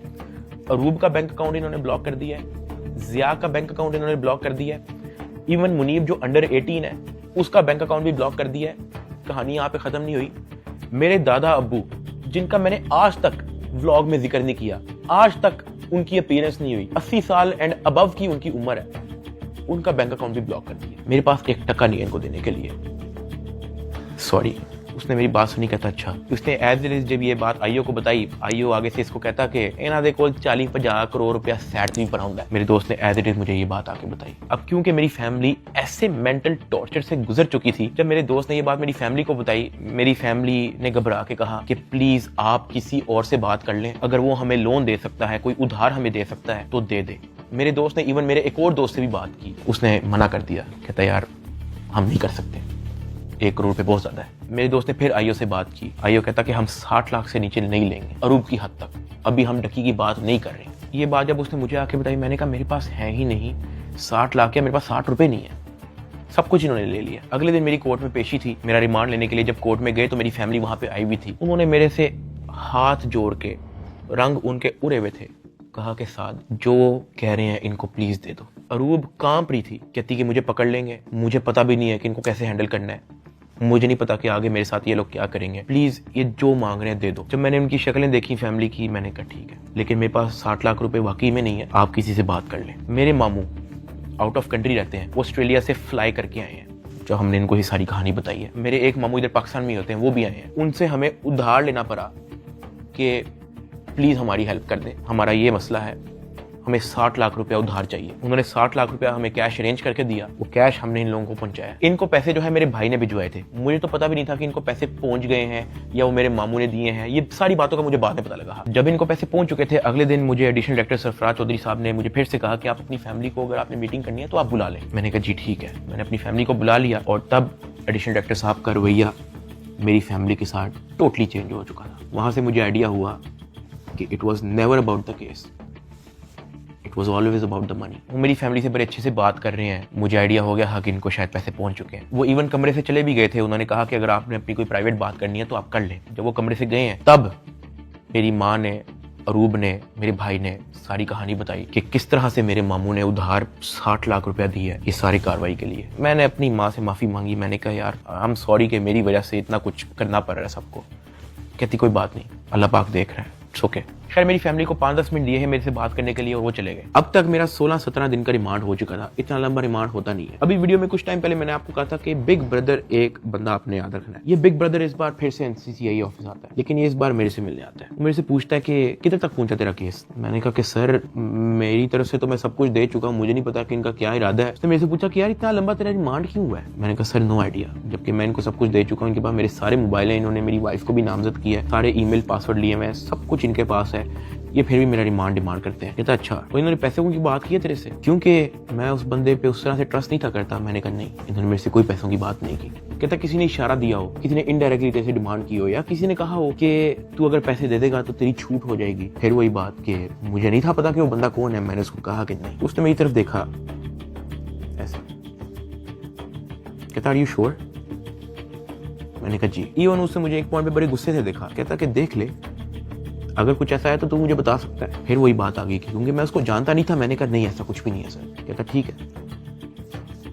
अरूब का बैंक अकाउंट इन्होंने ब्लॉक कर दिया है, जिया का बैंक अकाउंट इन्होंने ब्लॉक कर दिया है, इवन मुनीब जो अंडर 18 है उसका बैंक अकाउंट भी ब्लॉक कर दिया है। कहानी यहाँ पे खत्म नहीं हुई। मेरे दादा अब्बू जिनका मैंने आज तक व्लॉग में जिक्र नहीं किया, आज तक उनकी अपीयरेंस नहीं हुई, 80 साल एंड अबव की उनकी उम्र है, उनका बैंक अकाउंट भी ब्लॉक कर दिया। मेरे पास 1 टका नहीं है इनको देने के लिए। सॉरी। उसने मेरी बात सुनी, कहता अच्छा। उसने एज इट इज जब ये बात आईओ को बताई, आईओ आगे से इसको कहता कि इन्हां दे कोल 40-50 करोड़ रुपया सैट नहीं पर आउंदा है। मेरे दोस्त ने एज इट इज मुझे ये बात आके बताई। अब क्योंकि मेरी फैमिली ऐसे मेंटल टॉर्चर से गुजर चुकी थी, जब मेरे दोस्त ने ये बात मेरी फैमिली को बताई, मेरी फैमिली ने घबरा के कहा कि प्लीज आप किसी और से बात कर लें, अगर वो हमें लोन दे सकता है, कोई उधार हमें दे सकता है तो दे दे। मेरे दोस्त ने इवन मेरे एक और दोस्त से भी बात की, उसने मना कर दिया, कहता यार हम नहीं कर सकते, 1 करोड़ रुपए बहुत ज्यादा है। मेरे दोस्त ने फिर आईओ से बात की, आईओ कहता कि हम 60 लाख से नीचे नहीं लेंगे, अरूब की हद तक, अभी हम डकी की बात नहीं कर रहे। ये बात जब उसने मुझे आके बताई, मैंने कहा मेरे पास है ही नहीं 60 लाख, या मेरे पास 60 रुपए नहीं है, सब कुछ इन्होंने ले लिया। अगले दिन मेरी कोर्ट में पेशी थी, मेरा रिमांड लेने के लिए जब कोर्ट में गए तो मेरी फैमिली वहां पे आई हुई थी। उन्होंने मेरे से हाथ जोड़ के, रंग उनके उड़े हुए थे, कहा कि साद जो कह रहे हैं इनको प्लीज दे दो। अरूब कांप रही थी, कहती कि मुझे पकड़ लेंगे, मुझे पता भी नहीं है कि इनको कैसे हैंडल करना है, मुझे नहीं पता कि आगे मेरे साथ ये लोग क्या करेंगे, प्लीज ये जो मांग रहे हैं दे दो। जब मैंने उनकी शक्लें देखी फैमिली की, मैंने कहा ठीक है, लेकिन मेरे पास 60 लाख रुपए वाकई में नहीं है, आप किसी से बात कर लें। मेरे मामू आउट ऑफ कंट्री रहते हैं, वो ऑस्ट्रेलिया से फ्लाई करके आए हैं, जो हमने इनको ये सारी कहानी बताई है। मेरे एक मामू इधर पाकिस्तान में होते हैं, वो भी आए हैं, उनसे हमें उधार लेना पड़ा कि प्लीज हमारी हेल्प कर दें, हमारा ये मसला है, हमें 60 लाख रुपया उधार चाहिए। उन्होंने 60 लाख रुपया हमें कैश अरेंज करके दिया, वो कैश हमने इन लोगों को पहुंचाया। इनको पैसे जो है मेरे भाई ने भिजवाए थे, मुझे तो पता भी नहीं था कि इनको पैसे पहुंच गए हैं या वो मेरे मामू ने दिए हैं, ये सारी बातों का मुझे बाद में पता लगा। जब इनको पैसे पहुंच चुके थे, अगले दिन मुझे एडिशनल डायरेक्टर सरफराज चौधरी साहब ने मुझे फिर से कहा कि आप अपनी फैमिली को, अगर आपने मीटिंग करनी है तो आप बुला लें। मैंने कहा जी ठीक है। मैंने अपनी फैमिली को बुला लिया और तब एडिशनल डायरेक्टर साहब का रवैया मेरी फैमिली के साथ टोटली चेंज हो चुका था। वहाँ से मुझे आइडिया हुआ कि it was never about the case, it was always about the money. वो मेरी फैमिली से बड़े अच्छे से बात कर रहे हैं, मुझे आइडिया हो गया हाँ कि इनको शायद पैसे पहुंच चुके हैं। वो इवन कमरे से चले भी गए थे, उन्होंने कहा कि अगर आपने अपनी कोई प्राइवेट बात करनी है तो आप कर लें। जब वो कमरे से गए हैं तब मेरी माँ ने, अरूब ने, मेरे भाई ने सारी कहानी बताई कि किस तरह से मेरे मामू ने उधार 60 लाख रुपया दी है ये सारी कार्रवाई के लिए। मैंने अपनी माँ से माफ़ी मांगी, मैंने कहा यार आई एम सॉरी कि मेरी वजह से इतना कुछ करना पड़ रहा है सबको। कहती कोई बात नहीं, अल्लाह पाक देख रहा है, इट्स ओके। खैर मेरी फैमिली को 5-10 मिनट दिए हैं मेरे से बात करने के लिए और वो चले गए। अब तक मेरा 16-17 दिन का रिमांड हो चुका था। इतना लंबा रिमांड होता नहीं है। अभी वीडियो में कुछ टाइम पहले मैंने आपको कहा था कि बिग ब्रदर एक बंदा आपने याद रखना है। ये बिग ब्रदर इस बार फिर से एनसीसीआई ऑफिस आता है, लेकिन ये इस बार मेरे से मिलने आता है। मेरे से पूछता है कि किधर तक पहुंचा तेरा केस। मैंने कहा कि सर मेरी तरफ से तो मैं सब कुछ दे चुका हूँ, मुझे नहीं पता कि इनका क्या इरादा है। उसने मेरे से पूछा कि यार इतना लंबा तेरा रिमांड क्यों हुआ है। मैंने कहा सर नो आइडिया, जबकि मैं इनको सब कुछ दे चुका हूँ। इनके पास मेरे सारे मोबाइल हैं, इन्होंने मेरी वाइफ को भी नामजद किया है, सारे ईमेल पासवर्ड लिए मैं, सब कुछ इनके पास है, ये फिर भी मेरा रिमांड डिमांड करते हैं। कहता अच्छा तो इन्होंने पैसों की बात की है तेरे से, क्योंकि मैं उस बंदे पे उस तरह से ट्रस्ट नहीं था करता। मैंने कहा नहीं, इन्होंने मेरे से कोई पैसों की बात नहीं की। कहता किसी ने इशारा दिया हो, किसी ने इनडायरेक्टली तेरे से डिमांड की हो, या किसी ने कहा हो कि तू अगर पैसे दे देगा तो तेरी छूट हो जाएगी। फिर वही बात कि मुझे नहीं था पता कि वो बंदा कौन है। मैंने उसको कहा कि नहीं। उसने मेरी तरफ देखा ऐसे, कहता आर यू श्योर। मैंने कहा जी। इवन उससे मुझे एक पॉइंट पे बड़े गुस्से से देखा, कहता कि देख ले अगर कुछ ऐसा है तो तू मुझे बता सकता है। फिर वही बात आ गई क्योंकि मैं उसको जानता नहीं था। मैंने कहा नहीं ऐसा कुछ भी नहीं है सर। कहता ठीक है।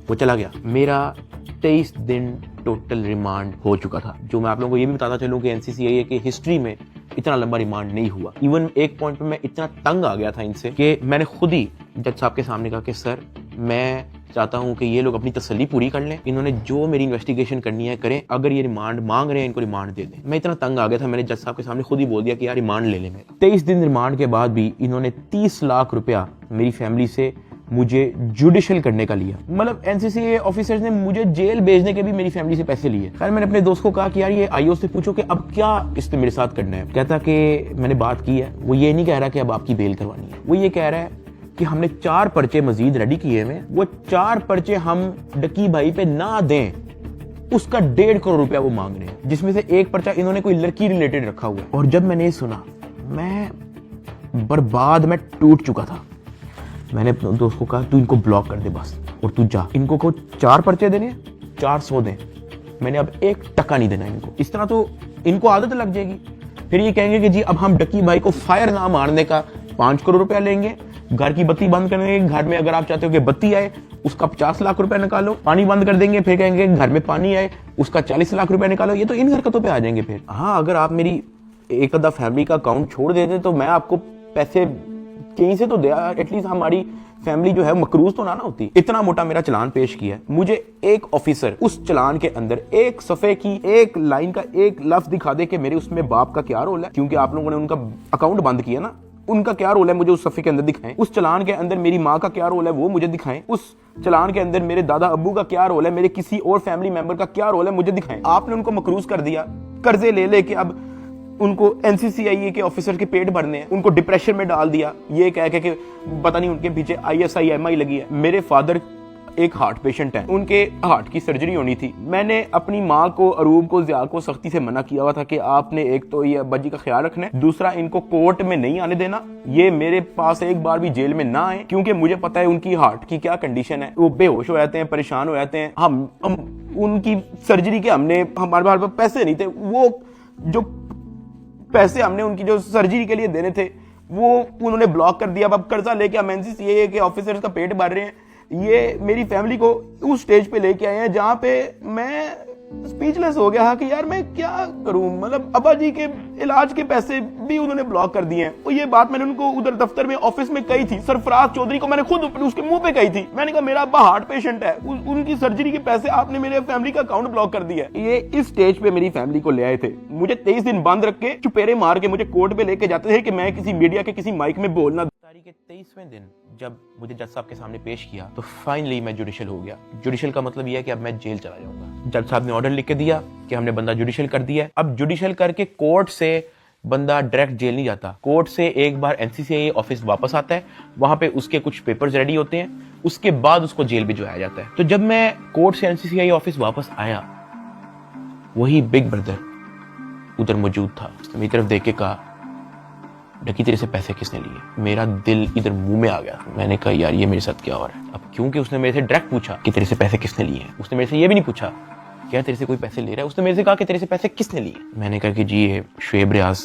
वो चला गया। मेरा 23 दिन टोटल रिमांड हो चुका था। जो मैं आप लोगों को ये भी बताता चलूं कि एनसीसीआई की हिस्ट्री में इतना लंबा रिमांड नहीं हुआ। इवन एक पॉइंट पे मैं इतना तंग आ गया था इनसे कि मैंने खुद ही जज साहब के सामने कहा कि सर मैं चाहता हूं कि ये लोग अपनी तसल्ली पूरी कर लें, इन्होंने जो मेरी इन्वेस्टिगेशन करनी है करें, अगर ये रिमांड मांग रहे हैं इनको रिमांड दे दें। मैं इतना तंग आ गया था, मैंने जज साहब के सामने खुद ही बोल दिया कि यार रिमांड ले लें मेरा। 23 दिन रिमांड के बाद भी इन्होंने 30 लाख रुपया मेरी फैमिली से मुझे जुडिशियल करने का लिया। मतलब एनसीसीए ऑफिसर्स ने मुझे जेल भेजने के भी मेरी फैमिली से पैसे लिए। खैर मैंने अपने दोस्त को कहा कि यार ये आईओ से पूछो कि अब क्या इसने मेरे साथ करना है। कहता कि मैंने बात की है। वो ये नहीं कह रहा कि अब आपकी बेल करवानी है, वो ये कह रहा है कि हमने 4 पर्चे मजीद रेडी किए हैं, वो 4 पर्चे हम डकी भाई पे ना दें, उसका 1.5 करोड़ रुपया वो मांग रहे हैं, जिसमें से एक पर्चा इन्होंने कोई लड़की रिलेटेड रखा हुआ है। और जब मैंने ये सुना मैं बर्बाद, मैं टूट चुका था। मैंने अपने दोस्त को कहा तू इनको ब्लॉक कर दे बस, और तू जा, इनको को 4 पर्चे देने, 400 दें, मैंने अब 1 टका नहीं देना इनको। इस तरह तो इनको आदत लग जाएगी। फिर ये कहेंगे कि जी अब हम डकी भाई को फायर ना मारने का 5 करोड़ रुपया लेंगे, घर की बत्ती बंद करेंगे, घर में अगर आप चाहते हो कि बत्ती आए उसका 50 लाख रुपया निकालो, पानी बंद कर देंगे, फिर कहेंगे घर में पानी आए उसका 40 लाख रुपया निकालो। ये तो इन हरकतों पे आ जाएंगे। फिर हाँ, अगर आप मेरी एक आधा फैमिली का अकाउंट छोड़ देते तो मैं आपको पैसे कहीं से तो दे, एटलीस्ट हमारी फैमिली जो है मकरूज तो ना होती। इतना मोटा मेरा चलान पेश किया। मुझे एक ऑफिसर उस चलान के अंदर एक सफे की एक लाइन का एक लफ्ज दिखा दे कि मेरे उसमें बाप का क्या रोल है, क्योंकि आप लोगों ने उनका अकाउंट बंद किया ना, उनका क्या रोल है मुझे उस सफे के अंदर दिखाएं। उस चलान के अंदर मेरी माँ का क्या रोल है वो मुझे दिखाएं। उस चलान के अंदर मेरे दादा अब्बू का क्या रोल है, मेरे किसी और फैमिली मेंबर का क्या रोल है मुझे दिखाएं। आपने उनको मकरूज कर दिया, कर्जे ले लेके अब उनको एनसीसीआई के ऑफिसर के पेट भरने हैं, उनको डिप्रेशन में डाल दिया, ये कह के कि पता नहीं उनके पीछे ISI-MI लगी है। मेरे फादर एक हार्ट पेशेंट है, उनके हार्ट की सर्जरी होनी थी। मैंने अपनी माँ को, अरूब को, ज़िया को सख्ती से मना किया हुआ था कि आपने एक तो ये अब्बा जी का ख्याल रखना है, दूसरा इनको कोर्ट में नहीं आने देना, ये मेरे पास एक बार भी जेल में ना आए, क्योंकि मुझे पता है उनकी हार्ट की क्या कंडीशन है। वो बेहोश हो जाते हैं, परेशान हो जाते हैं। हम उनकी सर्जरी के हमारे पास पैसे नहीं थे, वो जो पैसे हमने उनकी जो सर्जरी के लिए देने थे वो उन्होंने ब्लॉक कर दिया। अब कर्जा लेके हम एनसीसीए के ऑफिसर्स का पेट भर रहे हैं। ये मेरी फैमिली को उस स्टेज पे लेके आए हैं जहां पे मैं स्पीचलेस हो गया कि यार मैं क्या करूं। मतलब अब्बा जी के इलाज के पैसे भी उन्होंने ब्लॉक कर दिए हैं। और ये बात मैंने उनको उधर दफ्तर में ऑफिस में कही थी, सरफराज चौधरी को मैंने खुद उसके मुंह पे कही थी। मैंने कहा मेरा अब्बा हार्ट पेशेंट है, उनकी सर्जरी के पैसे आपने मेरे फैमिली का अकाउंट ब्लॉक कर दिया। ये इस स्टेज पे मेरी फैमिली को ले आए थे। मुझे 23 दिन बंद रख के चुपेरे मार के मुझे कोर्ट पे लेके जाते थे कि मैं किसी मीडिया के किसी माइक में बोलना। तारीख के 23वें दिन जब मुझे जज साहब के सामने पेश किया तो फाइनली मैं जुडिशियल हो गया। जुडिशियल का मतलब यह है कि अब मैं जेल चला जाऊंगा। जज साहब ने ऑर्डर लिख के दिया कि हमने बंदा जुडिशियल कर दिया। अब जुडिशियल करके कोर्ट से बंदा डायरेक्ट जेल नहीं जाता, कोर्ट से एक बार एनसीसीआई ऑफिस वापस आता है, वहां पे उसके कुछ पेपर्स रेडी होते हैं, उसके बाद उसको जेल भिजवाया जाता है। तो जब मैं कोर्ट से एनसीसीआई ऑफिस वापस आया, वही बिग ब्रदर उधर मौजूद था। उसने मेरी तरफ देख के कहा, डकी तेरे से पैसे किसने लिए? मेरा दिल इधर मुंह में आ गया। मैंने कहा यार ये मेरे साथ क्या हो रहा है। अब क्योंकि उसने मेरे से डायरेक्ट पूछा कि तेरे से पैसे किसने लिए हैं, उसने मेरे से ये भी नहीं पूछा क्या तेरे से कोई पैसे ले रहा है, उसने मेरे से कहा कि तेरे से पैसे किसने लिए। मैंने कहा कि जी ये शुएब रियाज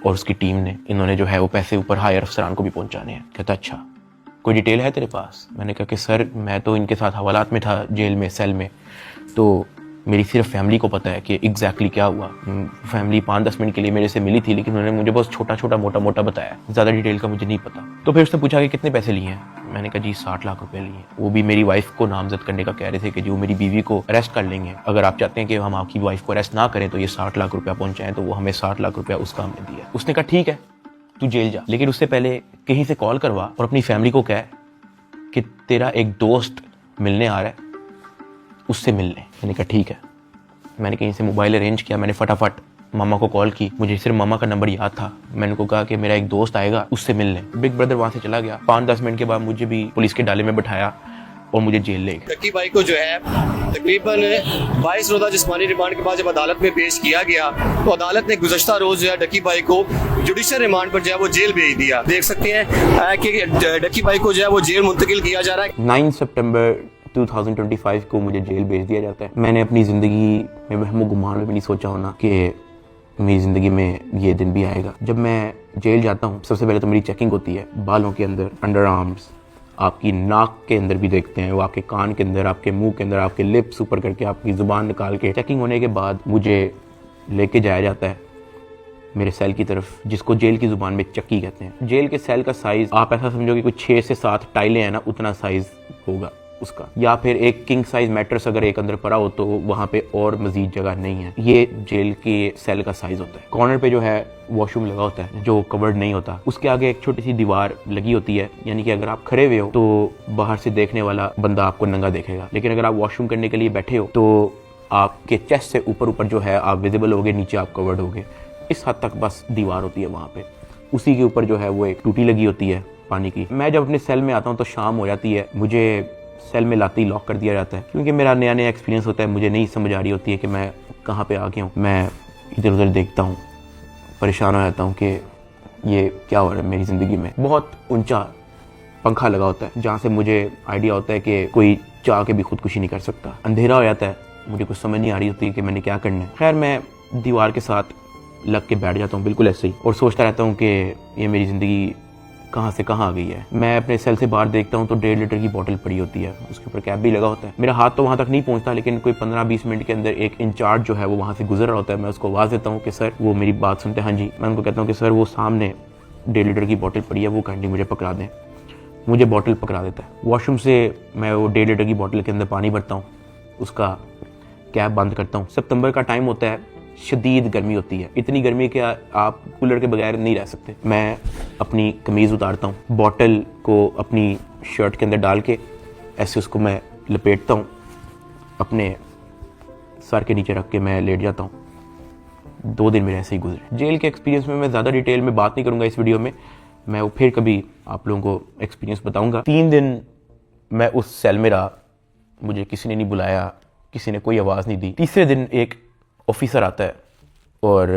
और उसकी टीम ने, इन्होंने जो है वो पैसे ऊपर हायर अफसरान को भी पहुंचाने हैं। कहता अच्छा कोई डिटेल है तेरे पास? मैंने कहा कि सर मैं तो इनके साथ हवालात में था, जेल में, सेल में, तो मेरी सिर्फ फैमिली को पता है कि एग्जैक्टली क्या हुआ। फैमिली 5-10 मिनट के लिए मेरे से मिली थी, लेकिन उन्होंने मुझे बहुत छोटा छोटा मोटा मोटा बताया, ज़्यादा डिटेल का मुझे नहीं पता। तो फिर उसने पूछा कि कितने पैसे लिए हैं। मैंने कहा जी 60 लाख रुपए लिए। वो भी मेरी वाइफ को नामजद करने का कह रहे थे कि जो मेरी बीवी को अरेस्ट कर लेंगे, अगर आप चाहते हैं कि हम आपकी वाइफ को अरेस्ट ना करें तो ये 60 लाख रुपया पहुंचाएं। तो वो हमें 60 लाख रुपया उसका हमने दिया। उसने कहा ठीक है तू जेल जा, लेकिन उससे पहले कहीं से कॉल करवा और अपनी फैमिली को कह कि तेरा एक दोस्त मिलने आ रहा है, उससे मिलने। मैंने कहा ठीक है। मैंने कहीं से मोबाइल अरेंज किया, मैंने फटाफट मामा को कॉल की। मुझे सिर्फ मामा का नंबर याद था। मैंने उनको कहा कि मेरा एक दोस्त आएगा, उससे मिलने। बिग ब्रदर वहाँ से चला गया। 5-10 मिनट के बाद मुझे भी पुलिस के डाले में बिठाया और मुझे जेल ले गए। डकी भाई को जो है तकरीबन 22 रोज़ा जिस्मानी रिमांड के बाद जब अदालत में पेश किया गया तो अदालत ने गुज़श्ता रोज़ जो है डकी भाई को जुडिशल रिमांड पर जो है वो जेल भेज दिया। देख सकते हैं कि डकी भाई को जो है वो जेल मुंतकिल किया जा रहा है। 9 सितंबर 2025 को मुझे जेल भेज दिया जाता है। मैंने अपनी ज़िंदगी में वहमो गुमान में भी नहीं सोचा होना कि मेरी ज़िंदगी में ये दिन भी आएगा। जब मैं जेल जाता हूँ सबसे पहले तो मेरी चेकिंग होती है, बालों के अंदर, अंडर आर्म्स, आपकी नाक के अंदर भी देखते हैं, वो आपके कान के अंदर, आपके मुंह के अंदर, आपके लिप्स ऊपर करके आपकी ज़ुबान निकाल के। चेकिंग होने के बाद मुझे लेके जाया जाता है मेरे सेल की तरफ, जिसको जेल की ज़ुबान में चक्की कहते हैं। जेल के सेल का साइज़ आप ऐसा समझो कि कुछ 6 से 7 टाइलें हैं ना, उतना साइज़ होगा उसका। या फिर एक किंग साइज मैट्रेस अगर एक अंदर पड़ा हो तो वहाँ पे और मजीद जगह नहीं है। ये जेल के सेल का साइज होता है। कॉर्नर पे जो है वॉशरूम लगा होता है जो कवर्ड नहीं होता, उसके आगे एक छोटी सी दीवार लगी होती है, यानी कि अगर आप खड़े हुए हो तो बाहर से देखने वाला बंदा आपको नंगा देखेगा, लेकिन अगर आप वॉशरूम करने के लिए बैठे हो तो आपके चेस्ट से ऊपर ऊपर जो है आप विजिबल होगे, नीचे आप कवर्ड होगे। इस हद तक बस दीवार होती है वहाँ पे। उसी के ऊपर जो है वो एक टूटी लगी होती है पानी की। मैं जब अपने सेल में आता हूँ तो शाम हो जाती है, मुझे सेल में लाते ही लॉक कर दिया जाता है, क्योंकि मेरा नया नया एक्सपीरियंस होता है। मुझे नहीं समझ आ रही होती है कि मैं कहाँ पे आ गया हूँ। मैं इधर उधर देखता हूँ, परेशान हो जाता हूँ कि ये क्या हो रहा है मेरी ज़िंदगी में। बहुत ऊंचा पंखा लगा होता है जहाँ से मुझे आइडिया होता है कि कोई चाह के भी खुदकुशी नहीं कर सकता। अंधेरा हो जाता है, मुझे कुछ समझ नहीं आ रही होती कि मैंने क्या करना है। खैर मैं दीवार के साथ लग के बैठ जाता हूँ बिल्कुल ऐसे ही, और सोचता रहता हूँ कि ये मेरी ज़िंदगी कहाँ से कहाँ आ गई है। मैं अपने सेल से बाहर देखता हूँ तो 1.5 लीटर की बोतल पड़ी होती है, उसके ऊपर कैप भी लगा होता है। मेरा हाथ तो वहाँ तक नहीं पहुँचता, लेकिन कोई 15-20 मिनट के अंदर एक इंचार्ज जो है वो वहाँ से गुजर रहा होता है। मैं उसको आवाज़ देता हूँ कि सर, वो मेरी बात सुनते हैं, हाँ जी। मैं उनको कहता हूँ कि सर वो सामने 1.5 लीटर की बोतल पड़ी है, वो काइंडली मुझे पकड़ा दें। मुझे बोतल पकड़ा देता है। वॉशरूम से मैं वो 1.5 लीटर की बोतल के अंदर पानी भरता हूँ, उसका कैप बंद करता हूँ। सितंबर का टाइम होता है, शदीद गर्मी होती है, इतनी गर्मी कि आप कूलर के बगैर नहीं रह सकते। मैं अपनी कमीज़ उतारता हूँ, बॉटल को अपनी शर्ट के अंदर डाल के ऐसे उसको मैं लपेटता हूँ, अपने सर के नीचे रख के मैं लेट जाता हूँ। 2 दिन मेरे ऐसे ही गुजरे। जेल के एक्सपीरियंस में मैं ज़्यादा डिटेल में बात नहीं करूँगा इस वीडियो में, मैं वो फिर कभी आप लोगों को एक्सपीरियंस बताऊँगा। 3 दिन मैं उस सेल में रहा, मुझे किसी ने नहीं बुलाया, किसी ने कोई आवाज़ नहीं दी। तीसरे दिन एक ऑफिसर आता है और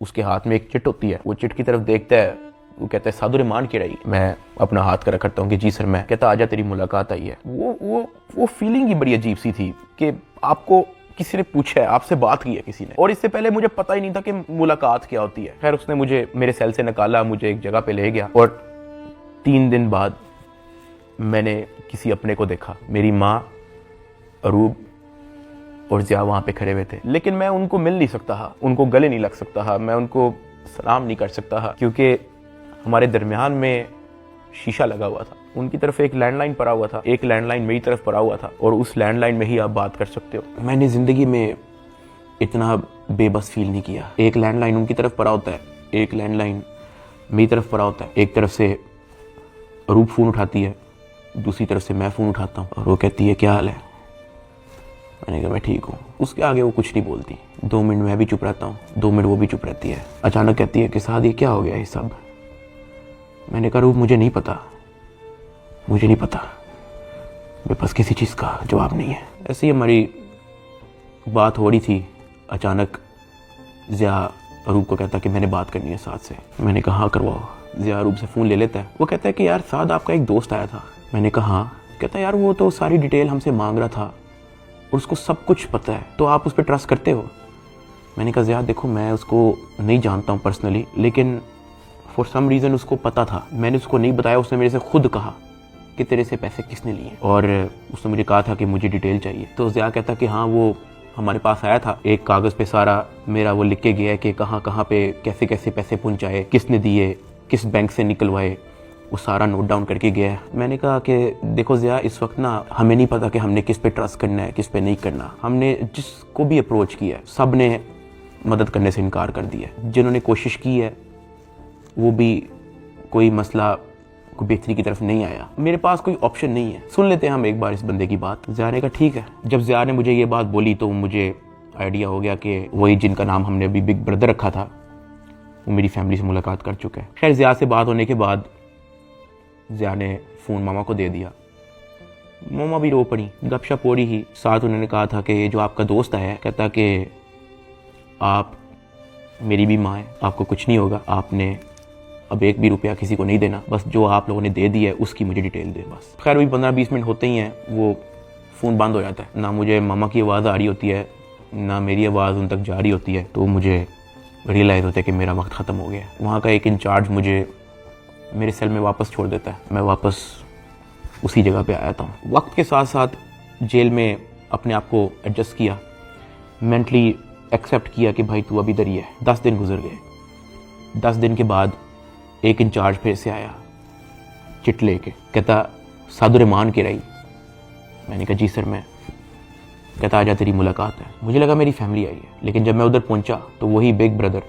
उसके हाथ में एक चिट होती है। वो चिट की तरफ देखता है, वो कहता है साधु रिमांड की रही। मैं अपना हाथ कर रखता हूँ कि जी सर। मैं कहता आजा तेरी मुलाकात आई है। वो फीलिंग ही बड़ी अजीब सी थी कि आपको किसी ने पूछा है, आपसे बात की है किसी ने, और इससे पहले मुझे पता ही नहीं था कि मुलाकात क्या होती है। खैर उसने मुझे मेरे सेल से निकाला, मुझे एक जगह पे ले गया, और 3 दिन बाद मैंने किसी अपने को देखा। मेरी माँ, अरूब और ज़िया वहाँ पे खड़े हुए थे, लेकिन मैं उनको मिल नहीं सकता था, उनको गले नहीं लग सकता था, मैं उनको सलाम नहीं कर सकता था, क्योंकि हमारे दरमियान में शीशा लगा हुआ था। उनकी तरफ एक लैंडलाइन पड़ा हुआ था, एक लैंडलाइन मेरी तरफ पड़ा हुआ था, और उस लैंडलाइन में ही आप बात कर सकते हो। मैंने ज़िंदगी में इतना बेबस फील नहीं किया। एक लैंडलाइन उनकी तरफ पड़ा होता है, एक लैंडलाइन मेरी तरफ पड़ा होता है। एक तरफ से अरूब फ़ोन उठाती है, दूसरी तरफ से मैं फ़ोन उठाता हूँ, और वो कहती है क्या हाल है। मैंने कहा मैं ठीक हूँ। उसके आगे वो कुछ नहीं बोलती। 2 मिनट मैं भी चुप रहता हूँ, 2 मिनट वो भी चुप रहती है। अचानक कहती है कि साद ये क्या हो गया ये सब। मैंने कहा रूप मुझे नहीं पता, मुझे नहीं पता, मेरे पास किसी चीज़ का जवाब नहीं है। ऐसे ही हमारी बात हो रही थी, अचानक ज़िया अरूब को कहता कि मैंने बात करनी है साद से। मैंने कहा हाँ करवाओ। ज़िया अरूब से फ़ोन ले लेता है। वो कहता है कि यार साद आपका एक दोस्त आया था। मैंने कहा हाँ। कहता है यार वो तो सारी डिटेल हमसे मांग रहा था और उसको सब कुछ पता है, तो आप उस पर ट्रस्ट करते हो? मैंने कहा ज़िया देखो मैं उसको नहीं जानता हूँ पर्सनली, लेकिन फॉर सम रीज़न उसको पता था। मैंने उसको नहीं बताया, उसने मेरे से खुद कहा कि तेरे से पैसे किसने लिए, और उसने मुझे कहा था कि मुझे डिटेल चाहिए। तो ज़िया कहता कि हाँ वो हमारे पास आया था, एक कागज़ पे सारा मेरा वो लिख के गया है कि कहाँ कहाँ पे कैसे कैसे पैसे पहुँचाए, किसने दिए, किस बैंक से निकलवाए, वो सारा नोट डाउन करके गया है। मैंने कहा कि देखो ज़िया इस वक्त ना हमें नहीं पता कि हमने किस पे ट्रस्ट करना है किस पे नहीं करना। हमने जिसको भी अप्रोच किया है सब ने मदद करने से इनकार कर दिया है। जिन्होंने कोशिश की है वो भी कोई मसला कोई बेहतरी की तरफ नहीं आया। मेरे पास कोई ऑप्शन नहीं है, सुन लेते हैं हम एक बार इस बंदे की बात। ज़िया ने कहा ठीक है। जब ज़िया ने मुझे ये बात बोली तो मुझे आइडिया हो गया कि वही जिनका नाम हमने अभी बिग ब्रदर रखा था वो मेरी फैमिली से मुलाकात कर चुका है। खैर ज़िया से बात होने के बाद ज़िया ने फ़ोन मामा को दे दिया। मामा भी रो पड़ी, गपशप हो रही ही। साथ उन्होंने कहा था कि ये जो आपका दोस्त आया है कहता कि आप मेरी भी माँ है, आपको कुछ नहीं होगा, आपने अब एक भी रुपया किसी को नहीं देना, बस जो आप लोगों ने दे दिया है उसकी मुझे डिटेल दे बस। खैर वही 15-20 मिनट होते ही हैं वो फ़ोन बंद हो जाता है। ना मुझे मामा की आवाज़ आ रही होती है ना मेरी आवाज़ उन तक जा रही होती है। तो मुझे रियलाइज़ होता है कि मेरा वक्त ख़त्म हो गया है। वहाँ का एक इंचार्ज मुझे मेरे सेल में वापस छोड़ देता है। मैं वापस उसी जगह पे आया था। वक्त के साथ साथ जेल में अपने आप को एडजस्ट किया, मेंटली एक्सेप्ट किया कि भाई तू अभी इधर ही है। 10 दिन गुजर गए। 10 दिन के बाद एक इंचार्ज फिर से आया चिट लेके, कहता सादुररहमान के रही। मैंने कहा जी सर मैं। कहता आजा तेरी मुलाकात है। मुझे लगा मेरी फैमिली आई है, लेकिन जब मैं उधर पहुंचा तो वही बिग ब्रदर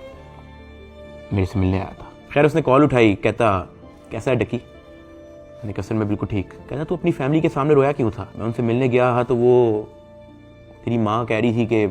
मेरे से मिलने आया था। खैर उसने कॉल उठाई, कहता कैसा है डकी? मैंने कहा सर मैं बिल्कुल ठीक। कहता तू अपनी फैमिली के सामने रोया क्यों था? मैं उनसे मिलने गया था तो वो तेरी माँ कह रही थी कि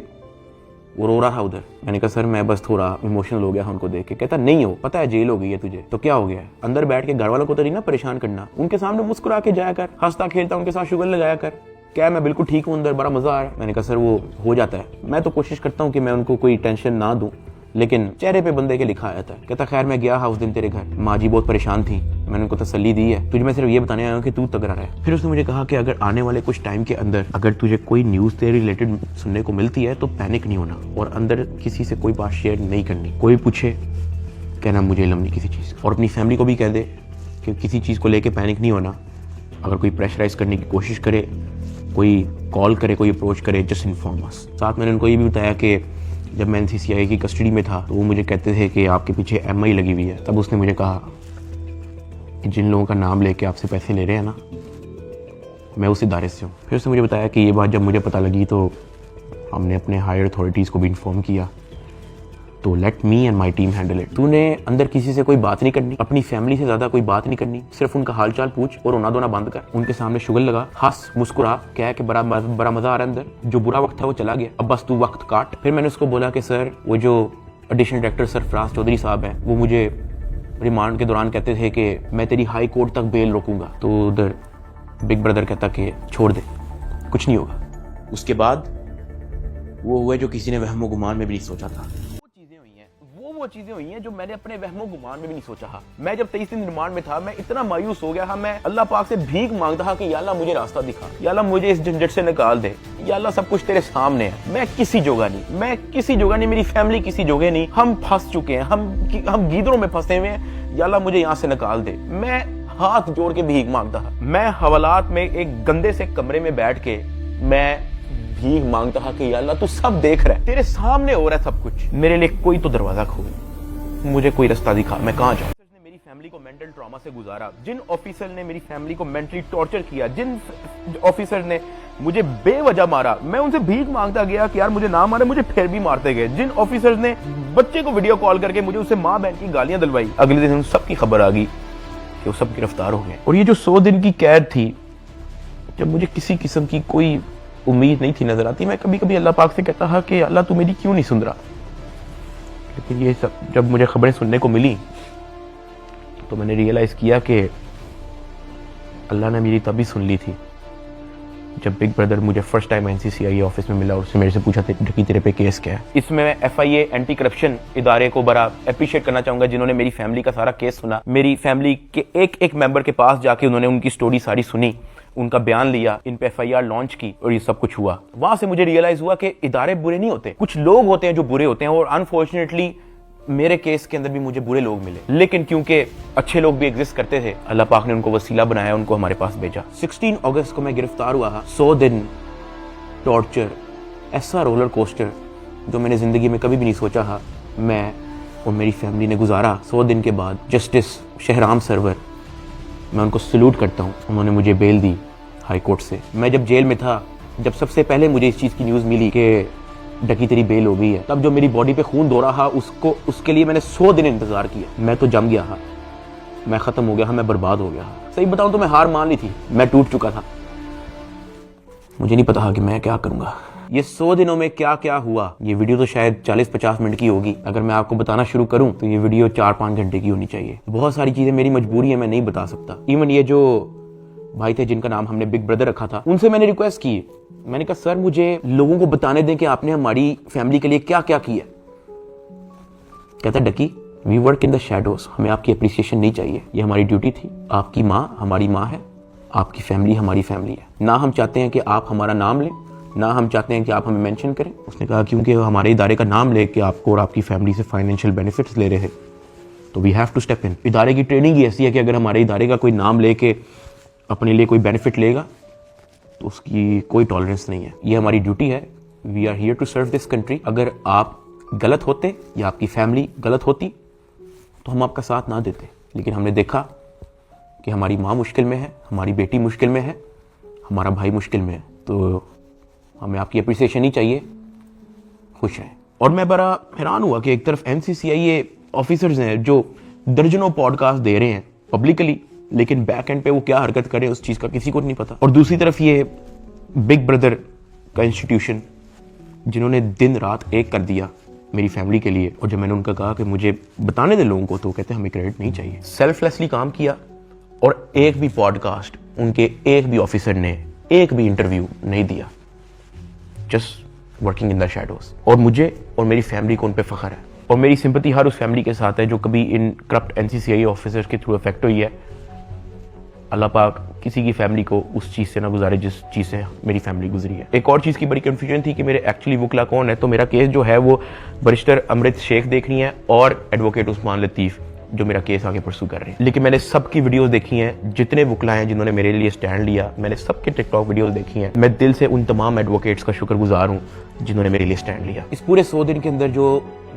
वो रो रहा था उधर। मैंने कहा सर मैं बस थोड़ा इमोशनल हो गया उनको देख के। कहता नहीं हो, पता है जेल हो गई है तुझे तो क्या हो गया है, अंदर बैठ के घर वालों को तो नहीं ना परेशान करना, उनके सामने मुस्कुरा के जाया कर, हंसता खेलता उनके साथ शुगर लगाया कर। क्या मैं बिल्कुल ठीक हूँ, अंदर बड़ा मजा आ रहा है। मैंने कहा सर वो हो जाता है, मैं तो कोशिश करता हूँ कि मैं उनको कोई टेंशन ना दूं, लेकिन चेहरे पे बंदे के लिखा आया था। कहता खैर मैं गया उस दिन तेरे घर, माँ जी बहुत परेशान थी, मैंने उनको तसल्ली दी है, तुझे मैं सिर्फ ये बताने आया हूँ कि तू तगड़ा रहे। फिर उसने मुझे कहा कि अगर आने वाले कुछ टाइम के अंदर अगर तुझे कोई न्यूज़ तेरे रिलेटेड सुनने को मिलती है तो पैनिक नहीं होना और अंदर किसी से कोई बात शेयर नहीं करनी। कोई पूछे कहना मुझे इल्म नहीं किसी चीज़, और अपनी फैमिली को भी कह दे कि किसी चीज़ को लेके पैनिक नहीं होना। अगर कोई प्रेशराइज करने की कोशिश करे, कोई कॉल करे, कोई अप्रोच करे, जस्ट इन्फॉर्म अस। साथ मैंने उनको ये भी बताया कि जब मैं NCCI की कस्टडी में था तो वो मुझे कहते थे कि आपके पीछे MI लगी हुई है। तब उसने मुझे कहा कि जिन लोगों का नाम लेके आपसे पैसे ले रहे हैं ना, मैं उस इदारे से हूँ। फिर उसने मुझे बताया कि ये बात जब मुझे पता लगी तो हमने अपने हायर अथॉरिटीज़ को भी इन्फॉर्म किया, तो let me and my team handle it. तूने अंदर किसी से कोई बात नहीं करनी, अपनी फैमिली से ज़्यादा कोई बात नहीं करनी, सिर्फ उनका हालचाल पूछ और रोना धोना बंद कर, उनके सामने शुगर लगा, हंस मुस्कुरा, कह के बड़ा मज़ा आ रहा है अंदर, जो बुरा वक्त था वो चला गया, अब बस तू वक्त काट। फिर मैंने उसको बोला कि सर वो जो एडिशनल डायरेक्टर सरफराज चौधरी साहब हैं वो मुझे रिमांड के दौरान कहते थे कि मैं तेरी हाई कोर्ट तक बेल रोकूंगा। तो उधर बिग ब्रदर कहता कि छोड़ दे, कुछ नहीं होगा। उसके बाद वो हुआ जो किसी ने वहमो गुमान में भी नहीं सोचा था। वो चीजें हुई हैं जो मैंने अपने वहमो गुमान में भी नहीं सोचा था। मैं जब 23 दिन रिमांड में था मैं इतना मायूस हो गया था, मैं अल्लाह पाक से भीख मांगता था कि या अल्लाह मुझे रास्ता दिखा, या अल्लाह मुझे इस झंझट से निकाल दे, या अल्लाह सब कुछ तेरे सामने है, मैं किसी जोगा नहीं, मेरी फैमिली किसी जोगे नहीं, हम फंस चुके हैं, हम गीदड़ों में फंसे हुए हैं, या अल्लाह मुझे यहाँ से निकाल दे। मैं हाथ जोड़ के भीख मांगता था। मैं हवालात में एक गंदे से कमरे में बैठ के मैं भीख मांगता था कि या अल्लाह तू सब देख रहा है, तेरे सामने हो रहा है सब कुछ, मेरे लिए कोई तो दरवाजा खोल, मुझे कोई रास्ता दिखा, मैं कहाँ जाऊँ। मेरी फैमिली को मेंटल ट्रॉमा से गुजारा, जिन ऑफिसर ने मेरी फैमिली को मेंटली टॉर्चर किया, जिन ऑफिसर ने मुझे बेवजह मारा, मैं उनसे भीख मांगता गया कि यार मुझे ना मारे, मुझे फिर भी मारते गए। जिन ऑफिसर्स ने बच्चे को वीडियो कॉल करके मुझे उससे माँ बहन की गालियां दिलवाई, अगले दिन उन सबकी खबर आ गई कि वो सब गिरफ्तार हो गए। और ये जो 100 दिन की कैद थी, जब मुझे किसी किस्म की कोई उम्मीद नहीं थी नजर आती, मैं कभी कभी अल्लाह पाक से कहता था कि अल्लाह तू मेरी क्यों नहीं सुन रहा। लेकिन ये सब जब मुझे खबरें सुनने को मिली तो मैंने रियलाइज किया कि अल्लाह ने मेरी तभी सुन ली थी जब बिग ब्रदर मुझे फर्स्ट टाइम एनसीसीआई ऑफिस में मिला और उससे मेरे से पूछा कि तेरे पे केस क्या है। इसमें मैं FIA एंटी करप्शन इदारे को बड़ा अप्रिशिएट करना चाहूँगा, जिन्होंने मेरी फैमिली का सारा केस सुना, मेरी फैमिली के एक एक मेंबर के पास जाके उन्होंने उनकी स्टोरी सारी सुनी, उनका बयान लिया, इन पे FIR लॉन्च की और ये सब कुछ हुआ। वहां से मुझे रियलाइज हुआ कि इदारे बुरे नहीं होते, कुछ लोग होते हैं जो बुरे होते हैं, और अनफॉर्चुनेटली मेरे केस के अंदर भी मुझे बुरे लोग मिले, लेकिन क्योंकि अच्छे लोग भी एग्जिस्ट करते थे, अल्लाह पाक ने उनको वसीला बनाया, उनको हमारे पास भेजा। 16 अगस्त को मैं गिरफ्तार हुआ। 100 दिन टॉर्चर, ऐसा रोलर कोस्टर जो मैंने जिंदगी में कभी भी नहीं सोचा था मैं और मेरी फैमिली ने गुजारा। 100 दिन के बाद जस्टिस शहराम सरवर, मैं उनको सल्यूट करता हूँ, उन्होंने मुझे बेल दी हाई कोर्ट से। मैं जब जेल में था, जब सबसे पहले मुझे इस चीज़ की न्यूज़ मिली कि डकी तेरी बेल हो गई है, तब जो मेरी बॉडी पे खून दौड़ा था उसके लिए मैंने 100 दिन इंतजार किया। मैं तो जम गया था, मैं खत्म हो गया था, मैं बर्बाद हो गया था। सही बताऊं तो मैं हार मान ली थी, मैं टूट चुका था, मुझे नहीं पता कि मैं क्या करूंगा। ये 100 दिनों में क्या क्या हुआ, ये वीडियो तो शायद 40-50 मिनट की होगी। अगर मैं आपको बताना शुरू करूं तो ये वीडियो 4-5 घंटे की होनी चाहिए। बहुत सारी चीजें मेरी मजबूरी है, मैं नहीं बता सकता। इवन ये जो भाई थे जिनका नाम हमने बिग ब्रदर रखा था, उनसे मैंने रिक्वेस्ट की, मैंने कहा सर मुझे लोगों को बताने दें कि आपने हमारी फैमिली के लिए क्या क्या किया। कहता Ducky, we work in the shadows, हमें आपकी अप्रिसिएशन नहीं चाहिए, ये हमारी ड्यूटी थी। आपकी माँ हमारी माँ है, आपकी फैमिली हमारी फैमिली है, ना हम चाहते हैं कि आप हमारा नाम लें, ना हम चाहते हैं कि आप हमें मेंशन करें। उसने कहा क्योंकि हमारे इदारे का नाम लेके आपको और आपकी फैमिली से फाइनेंशियल बेनिफिट्स ले रहे हैं, तो we have to step in. इदारे की ट्रेनिंग ही ऐसी है कि अगर हमारे इदारे का कोई नाम लेके अपने लिए कोई बेनिफिट लेगा तो उसकी कोई टॉलरेंस नहीं है, ये हमारी ड्यूटी है। We are here to serve this country. अगर आप गलत होते या आपकी फैमिली गलत होती तो हम आपका साथ ना देते, लेकिन हमने देखा कि हमारी माँ मुश्किल में है, हमारी बेटी मुश्किल में है, हमारा भाई मुश्किल में है, तो हमें आपकी अप्रिसिएशन ही चाहिए, खुश रहें। और मैं बड़ा हैरान हुआ कि एक तरफ NCCI ऑफिसर्स हैं जो दर्जनों पॉडकास्ट दे रहे हैं पब्लिकली, लेकिन बैक एंड पे वो क्या हरकत करे उस चीज़ का किसी को नहीं पता। और दूसरी तरफ ये बिग ब्रदर का इंस्टीट्यूशन जिन्होंने दिन रात एक कर दिया मेरी फैमिली के लिए, और जब मैंने उनका कहा कि मुझे बताने दे लोगों को, तो कहते हमें क्रेडिट नहीं चाहिए। सेल्फलेसली काम किया और एक भी पॉडकास्ट उनके एक भी ऑफिसर ने एक भी इंटरव्यू नहीं दिया, just working in the shadows. और मुझे और मेरी फैमिली को उन पर फख्र है, और मेरी सिंपैथी हर उस फैमिली के साथ है जो कभी इन करप्ट NCCI ऑफिसर्स के थ्रू अफेक्ट हुई है। अल्लाह पाक किसी की फैमिली को उस चीज़ से ना गुजारे जिस चीज़ से मेरी फैमिली गुजरी है। एक और चीज़ की बड़ी कन्फ्यूजन थी कि मेरे एक्चुअली वकला कौन है, तो मेरा केस जो है वो बैरिस्टर अमृत शेख देख रही हैं और एडवोकेट उस्मान लतीफ़ जो मेरा केस आगे परसू कर रहे हैं। लेकिन मैंने सबकी वीडियोस देखी हैं, जितने वकला हैं जिन्होंने मेरे लिए स्टैंड लिया, मैंने सबके टिकटॉक वीडियोस देखी हैं। मैं दिल से उन तमाम एडवोकेट्स का शुक्रगुजार हूँ जिन्होंने मेरे लिए स्टैंड लिया। इस पूरे 100 दिन के अंदर जो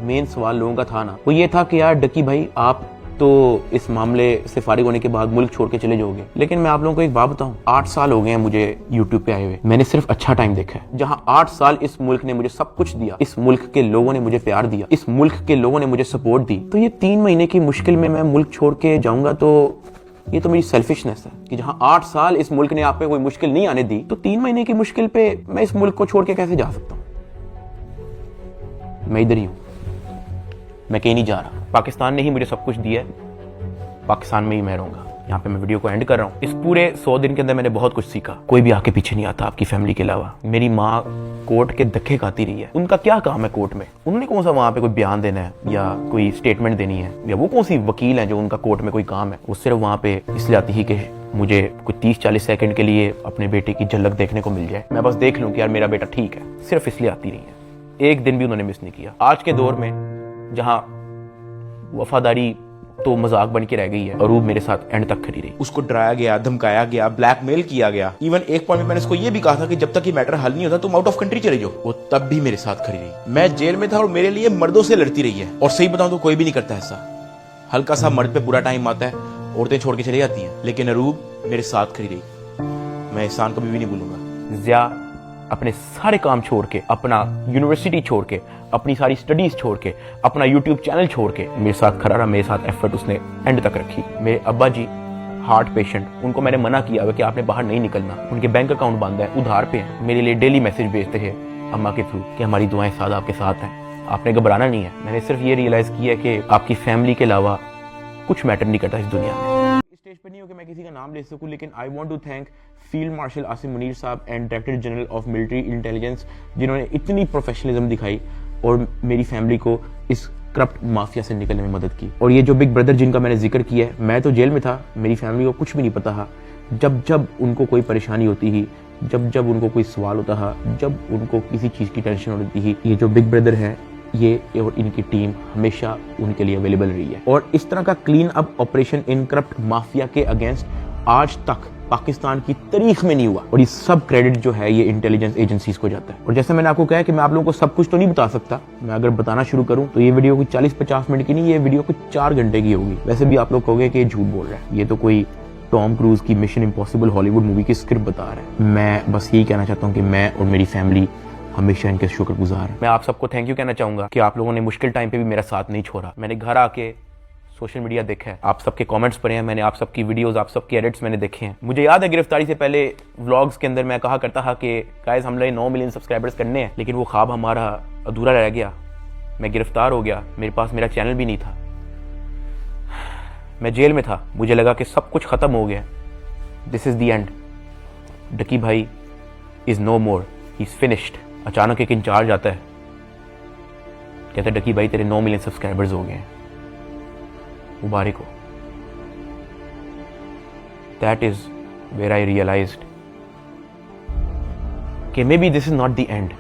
मेन सवाल लोगों का था ना, वो ये था कि यार डकी भाई आप तो इस मामले से फारिग होने के बाद मुल्क छोड़ के चले जाओगे, लेकिन मैं आप लोगों को एक बात बताऊं, 8 साल हो गए हैं मुझे यूट्यूब पे आए हुए, मैंने सिर्फ अच्छा टाइम देखा है। जहां 8 साल इस मुल्क ने मुझे सब कुछ दिया, इस मुल्क के लोगों ने मुझे प्यार दिया, इस मुल्क के लोगों ने मुझे सपोर्ट दी, तो ये 3 महीने की मुश्किल में मैं मुल्क छोड़ के जाऊंगा, तो ये तो मेरी सेल्फिशनेस है कि जहां 8 साल इस मुल्क ने आप पे कोई मुश्किल नहीं आने दी, तो 3 महीने की मुश्किल पे मैं इस मुल्क को छोड़ के कैसे जा सकता हूं। मैं इधर ही हूं, मैं कहीं नहीं जा रहा। पाकिस्तान ने ही मुझे सब कुछ दिया है, पाकिस्तान में ही मैं रहूंगा। यहाँ पे मैं वीडियो को एंड कर रहा हूँ। इस पूरे 100 दिन के अंदर मैंने बहुत कुछ सीखा। कोई भी आके पीछे नहीं आता आपकी फैमिली के अलावा। मेरी माँ कोर्ट के धक्के खाती रही है, उनका क्या काम है कोर्ट में, उन्होंने कौन सा वहाँ पे कोई बयान देना है या कोई स्टेटमेंट देनी है, या वो कौन सी वकील है जो उनका कोर्ट में कोई काम है। वो सिर्फ वहाँ पे इसलिए आती ही कि मुझे कुछ 30-40 सेकंड के लिए अपने बेटे की झलक देखने को मिल जाए, मैं बस देख लूँ कि यार मेरा बेटा ठीक है, सिर्फ इसलिए आती रही है। एक दिन भी उन्होंने मिस नहीं किया। आज के दौर में जहाँ वफादारी तो मजाक बन के रह गई है, अरूब मेरे साथ एंड तक खड़ी रही। उसको डराया गया, धमकाया गया, ब्लैकमेल किया गया। इवन एक पॉइंट में मैंने उसको ये भी कहा था कि जब तक ये मैटर हल नहीं होता तुम आउट ऑफ कंट्री चले जाओ। वो तब भी मेरे साथ खड़ी रही। मैं जेल में था और मेरे लिए मर्दों से लड़ती रही है, और सही बताऊं तो कोई भी नहीं करता ऐसा। हल्का सा मर्द पे बुरा टाइम आता है, औरतें छोड़ के चली जाती हैं, लेकिन अरूब मेरे साथ खड़ी रही। मैं एहसान कभी भी नहीं भूलूंगा। ज़िया अपने सारे काम छोड़ के, अपना यूनिवर्सिटी छोड़ के, अपनी सारी स्टडीज छोड़ के, अपना यूट्यूब चैनल छोड़ के मेरे साथ खड़ा रहा, मेरे साथ एफर्ट उसने एंड तक रखी। मेरे अब्बा जी हार्ट पेशेंट, उनको मैंने मना किया हुआ कि आपने बाहर नहीं निकलना, उनके बैंक अकाउंट बंद है, उधार पे हैं। मेरे लिए डेली मैसेज भेजते हैं अम्मा के थ्रू कि हमारी दुआएं सादा आपके साथ हैं, आपने घबराना नहीं है। मैंने सिर्फ ये रियलाइज़ किया कि आपकी फैमिली के अलावा कुछ मैटर नहीं करता इस दुनिया में। स्टेज पे नहीं हो कि मैं किसी का नाम ले सकूं, लेकिन I want to thank field marshal Asim Munir साहब and director general of military intelligence, जिन्होंने इतनी प्रोफेशनलिज्म दिखाई और मेरी फैमिली को इस करप्ट माफिया से निकलने में मदद की। और ये जो बिग ब्रदर जिनका मैंने जिक्र किया है, मैं तो जेल में था, मेरी फैमिली को कुछ भी नहीं पता था। जब जब उनको कोई परेशानी होती थी, जब जब उनको कोई सवाल होता था, जब उनको किसी चीज़ की टेंशन होती थी, ये जो बिग ब्रदर है ये और इनकी टीम हमेशा उनके लिए अवेलेबल रही है। और इस तरह का clean up operation in corrupt mafia के अगेंस्ट आज तक पाकिस्तान की तारीख में नहीं हुआ। और ये सब क्रेडिट जो है ये इंटेलिजेंस एजेंसीज को जाता है। और जैसे मैंने आपको कहा कि मैं आप लोगों को सब कुछ तो नहीं बता सकता, मैं अगर बताना शुरू करूं तो ये वीडियो कुछ 40-50 मिनट की नहीं, ये वीडियो कुछ 4 घंटे की होगी। वैसे भी आप लोग कहोगे कि ये झूठ बोल रहा है, ये तो कोई टॉम क्रूज की मिशन इम्पॉसिबल हॉलीवुड मूवी की स्क्रिप्ट बता रहा है। मैं बस यही कहना चाहता हूँ कि मैं और मेरी फैमिली हमेशा इनके शुक्रगुजार है। मैं आप सबको थैंक यू कहना चाहूंगा कि आप लोगों ने मुश्किल टाइम पे भी मेरा साथ नहीं छोड़ा। मैंने घर आके सोशल मीडिया देखा है, आप सबके कमेंट्स पढ़े हैं, मैंने आप सबकी वीडियोस, आप सबके एडिट्स मैंने देखे हैं। मुझे याद है गिरफ्तारी से पहले व्लॉग्स के अंदर मैं कहा करता था कि गाइस हम लोग 9 मिलियन सब्सक्राइबर्स करने हैं, लेकिन वो ख्वाब हमारा अधूरा रह गया। मैं गिरफ्तार हो गया, मेरे पास मेरा चैनल भी नहीं था, मैं जेल में था, मुझे लगा कि सब कुछ खत्म हो गया, this is the end, Ducky भाई is no more, he is finished. अचानक एक इंचार्ज आता है, कहता है डकी भाई तेरे 9 मिलियन सब्सक्राइबर्स हो गए हैं, मुबारक हो। That is where I realised कि maybe this is not the end,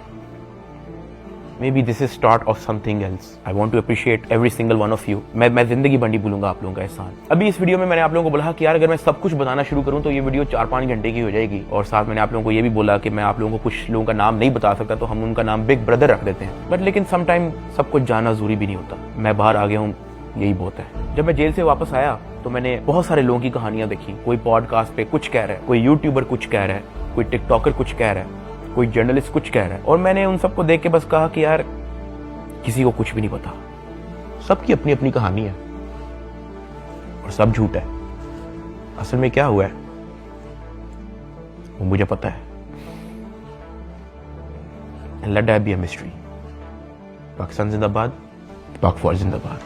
maybe this is start of something else. I want to appreciate every single one of you. मैं जिंदगी भर नहीं भूलूंगा आप लोगों का एहसान। अभी इस वीडियो में मैंने आप लोगों को बोला कि यार अगर मैं सब कुछ बताना शुरू करूं तो ये वीडियो 4-5 घंटे की हो जाएगी। और साथ मैंने आप लोगों को ये भी बोला कि मैं आप लोगों को कुछ लोगों का नाम नहीं बता सकता, तो हम उनका नाम बिग ब्रदर रख देते हैं। बट लेकिन समटाइम सब कुछ जानना जरूरी भी नहीं होता। मैं बाहर आ गया हूँ, यही बहुत है। जब मैं जेल से वापस आया तो मैंने बहुत सारे लोगों की कहानियां देखी। कोई पॉडकास्ट पे कुछ कह रहा है, कोई यूट्यूबर कुछ कह रहा है, कोई टिकटॉकर कुछ कह रहा है, कोई जर्नलिस्ट कुछ कह रहा है। और मैंने उन सबको देख के बस कहा कि यार किसी को कुछ भी नहीं पता, सबकी अपनी अपनी कहानी है और सब झूठ है। असल में क्या हुआ है वो मुझे पता है। And let that be a mystery. Pakistan जिंदाबाद, पाक फौज जिंदाबाद।